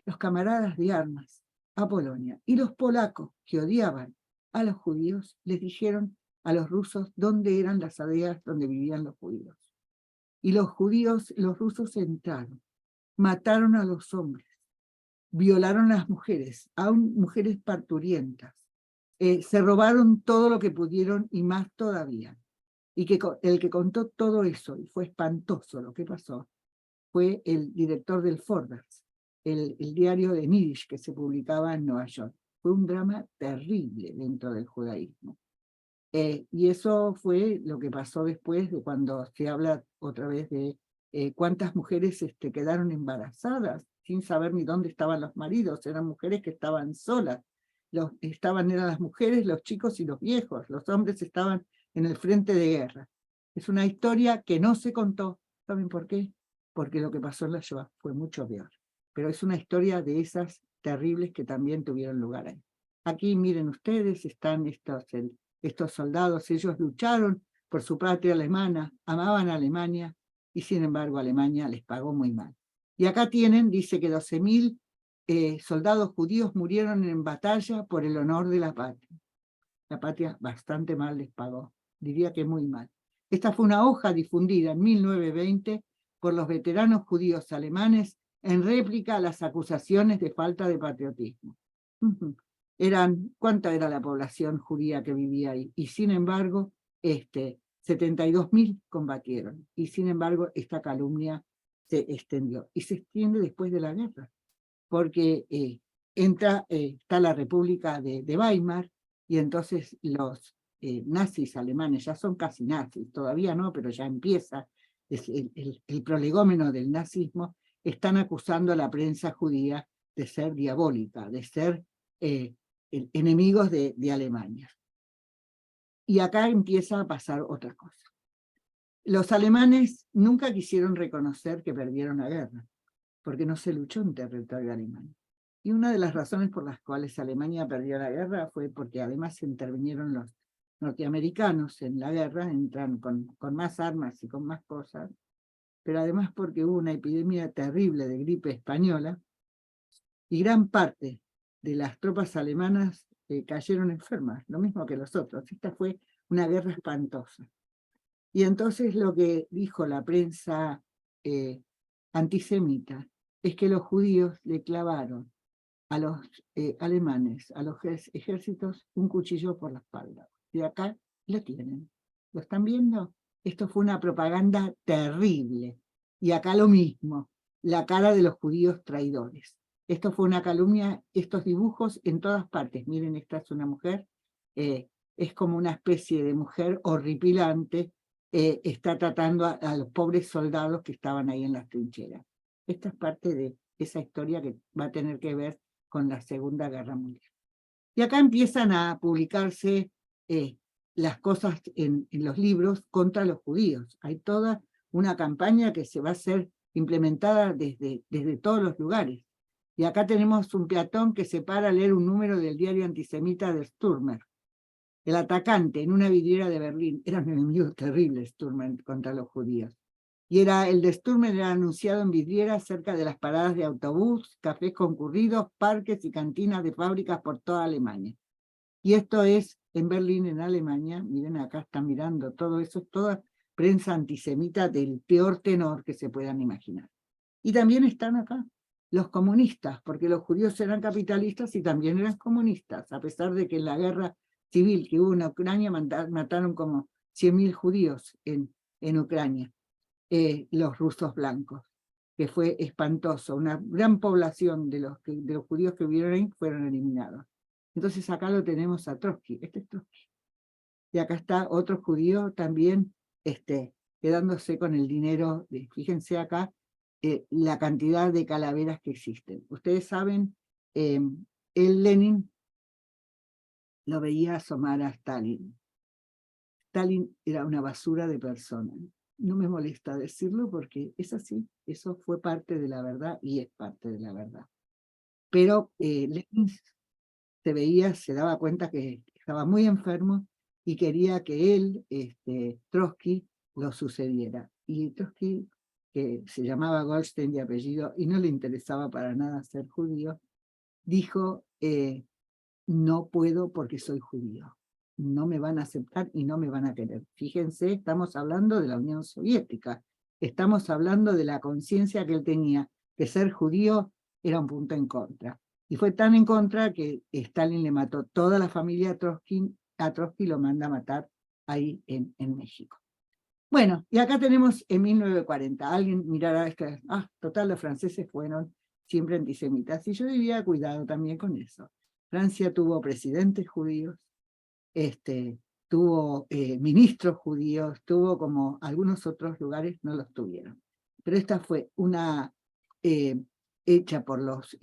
los camaradas de armas, a Polonia, y los polacos que odiaban a los judíos les dijeron a los rusos dónde eran las aldeas donde vivían los judíos. Y los rusos entraron, mataron a los hombres, violaron a las mujeres, aún mujeres parturientas, se robaron todo lo que pudieron y más todavía. Y el que contó todo eso, y fue espantoso lo que pasó, fue el director del Vorwärts, el diario de Yiddish que se publicaba en Nueva York. Fue un drama terrible dentro del judaísmo. Y eso fue lo que pasó después de cuando se habla otra vez de cuántas mujeres quedaron embarazadas sin saber ni dónde estaban los maridos. Eran mujeres que estaban solas. Eran las mujeres, los chicos y los viejos. Los hombres estaban en el frente de guerra. Es una historia que no se contó. ¿Saben por qué? Porque lo que pasó en la Shoah fue mucho peor. Pero es una historia de esas terribles que también tuvieron lugar ahí. Aquí miren ustedes, están estos soldados, ellos lucharon por su patria alemana, amaban a Alemania, y sin embargo Alemania les pagó muy mal. Y acá tienen, dice que 12.000 soldados judíos murieron en batalla por el honor de la patria. La patria bastante mal les pagó, diría que muy mal. Esta fue una hoja difundida en 1920 por los veteranos judíos alemanes en réplica a las acusaciones de falta de patriotismo. ¿cuánta era la población judía que vivía ahí? Y sin embargo, 72.000 combatieron, y sin embargo esta calumnia se extendió, y se extiende después de la guerra, porque está la República de Weimar, y entonces los nazis alemanes, ya son casi nazis, todavía no, pero ya empieza, es el prolegómeno del nazismo, están acusando a la prensa judía de ser diabólica, de ser enemigos de Alemania. Y acá empieza a pasar otra cosa. Los alemanes nunca quisieron reconocer que perdieron la guerra, porque no se luchó en territorio alemán. Y una de las razones por las cuales Alemania perdió la guerra fue porque además intervinieron los norteamericanos en la guerra, entran con más armas y con más cosas, pero además porque hubo una epidemia terrible de gripe española, y gran parte de las tropas alemanas cayeron enfermas, lo mismo que los otros. Esta fue una guerra espantosa. Y entonces lo que dijo la prensa antisemita es que los judíos le clavaron a los alemanes, a los ejércitos, un cuchillo por la espalda. Y acá lo tienen. ¿Lo están viendo? Esto fue una propaganda terrible. Y acá lo mismo, la cara de los judíos traidores. Esto fue una calumnia, estos dibujos en todas partes. Miren, esta es una mujer, es como una especie de mujer horripilante, está tratando a los pobres soldados que estaban ahí en las trincheras. Esta es parte de esa historia que va a tener que ver con la Segunda Guerra Mundial. Y acá empiezan a publicarse las cosas en los libros contra los judíos. Hay toda una campaña que se va a ser implementada desde todos los lugares. Y acá tenemos un peatón que se para a leer un número del diario antisemita de Sturmer. El atacante en una vidriera de Berlín era un enemigo terrible, Sturmer, contra los judíos. Y el de Sturmer era anunciado en vidrieras cerca de las paradas de autobús, cafés concurridos, parques y cantinas de fábricas por toda Alemania. Y esto es en Berlín, en Alemania. Miren, acá están mirando todo eso, es toda prensa antisemita del peor tenor que se puedan imaginar. Y también están acá los comunistas, porque los judíos eran capitalistas y también eran comunistas, a pesar de que en la guerra civil que hubo en Ucrania mataron como 100.000 judíos en Ucrania, los rusos blancos, que fue espantoso. Una gran población de los judíos que vivieron ahí fueron eliminados. Entonces acá lo tenemos a Trotsky, este es Trotsky. Y acá está otro judío también quedándose con el dinero, fíjense acá, la cantidad de calaveras que existen. Ustedes saben, Lenin lo veía asomar a Stalin. Stalin era una basura de persona. No me molesta decirlo porque es así, eso fue parte de la verdad y es parte de la verdad. Pero Lenin se daba cuenta que estaba muy enfermo y quería que él, Trotsky, lo sucediera. Y Trotsky, que se llamaba Goldstein de apellido y no le interesaba para nada ser judío, dijo, no puedo porque soy judío. No me van a aceptar y no me van a querer. Fíjense, estamos hablando de la Unión Soviética. Estamos hablando de la conciencia que él tenía, que ser judío era un punto en contra. Y fue tan en contra que Stalin le mató toda la familia a Trotsky lo manda a matar ahí en México. Bueno, y acá tenemos en 1940, alguien mirará total, los franceses fueron siempre antisemitas, y yo diría cuidado también con eso. Francia tuvo presidentes judíos, tuvo ministros judíos, tuvo como algunos otros lugares no los tuvieron. Pero esta fue una hecha por los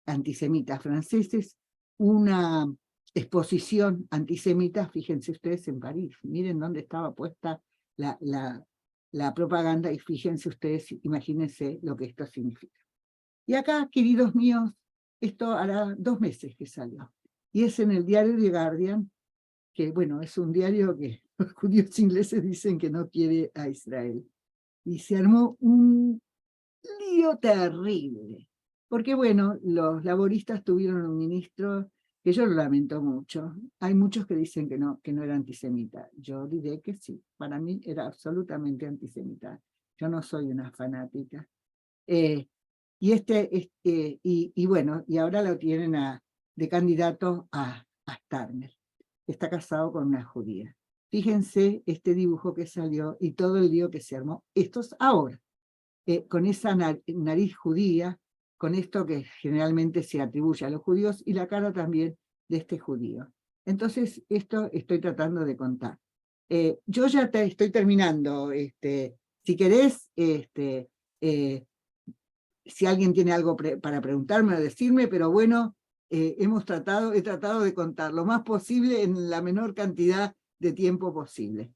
antisemitas franceses, una exposición antisemita, fíjense ustedes en París, miren dónde estaba puesta la propaganda y fíjense ustedes, imagínense lo que esto significa. Y acá, queridos míos, esto hará 2 meses que salió, y es en el diario The Guardian, que bueno, es un diario que los judíos ingleses dicen que no quiere a Israel. Y se armó un lío terrible, porque bueno, los laboristas tuvieron un ministro que yo lo lamento mucho. Hay muchos que dicen que no era antisemita. Yo diré que sí, para mí era absolutamente antisemita. Yo no soy una fanática. Y bueno, y ahora lo tienen de candidato a Starmer. Está casado con una judía. Fíjense este dibujo que salió y todo el lío que se armó. Esto es ahora, con esa nariz judía, con esto que generalmente se atribuye a los judíos y la cara también de este judío. Entonces, esto estoy tratando de contar. Yo ya te estoy terminando. Si querés, si alguien tiene algo para preguntarme o decirme, pero bueno, he tratado de contar lo más posible en la menor cantidad de tiempo posible.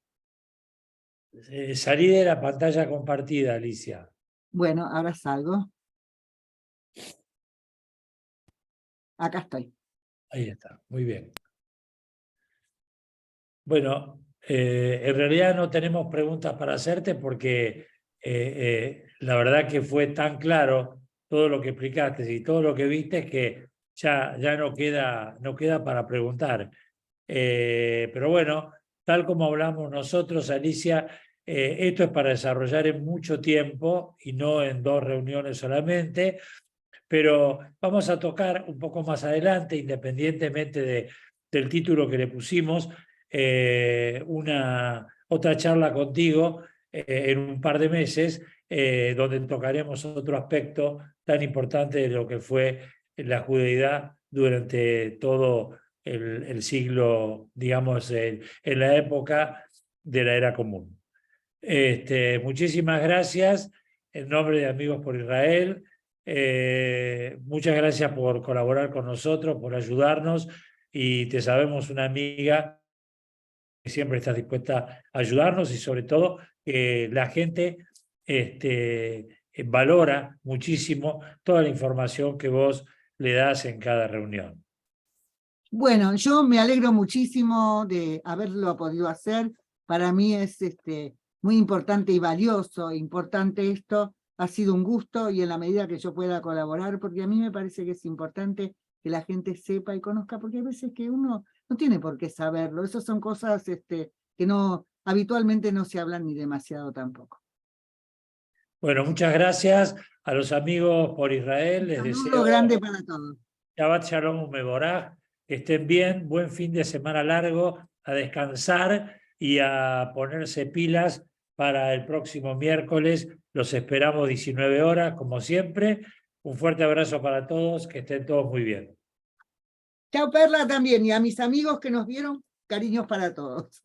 Salí de la pantalla compartida, Alicia. Bueno, ahora salgo. Acá estoy. Ahí está, muy bien. Bueno, en realidad no tenemos preguntas para hacerte porque la verdad que fue tan claro todo lo que explicaste y todo lo que viste que ya no queda para preguntar. Pero bueno, tal como hablamos nosotros, Alicia, esto es para desarrollar en mucho tiempo y no en 2 reuniones solamente, pero vamos a tocar un poco más adelante, independientemente del título que le pusimos, otra charla contigo en un par de meses, donde tocaremos otro aspecto tan importante de lo que fue la judeidad durante todo el siglo, digamos, en la época de la era común. Muchísimas gracias en nombre de Amigos por Israel. Muchas gracias por colaborar con nosotros, por ayudarnos, y te sabemos una amiga que siempre estás dispuesta a ayudarnos, y sobre todo que la gente valora muchísimo toda la información que vos le das en cada reunión. Bueno, yo me alegro muchísimo de haberlo podido hacer. Para mí es muy importante y valioso, importante esto. Ha sido un gusto y en la medida que yo pueda colaborar, porque a mí me parece que es importante que la gente sepa y conozca, porque hay veces que uno no tiene por qué saberlo. Esas son cosas que habitualmente no se hablan ni demasiado tampoco. Bueno, muchas gracias a los Amigos por Israel. Les Un deseo saludo grande para todos. Shabbat Shalom Umevoraj, que estén bien, buen fin de semana largo, a descansar y a ponerse pilas para el próximo miércoles. Los esperamos 19 horas, como siempre. Un fuerte abrazo para todos, que estén todos muy bien. Chao Perla también, y a mis amigos que nos vieron, cariños para todos.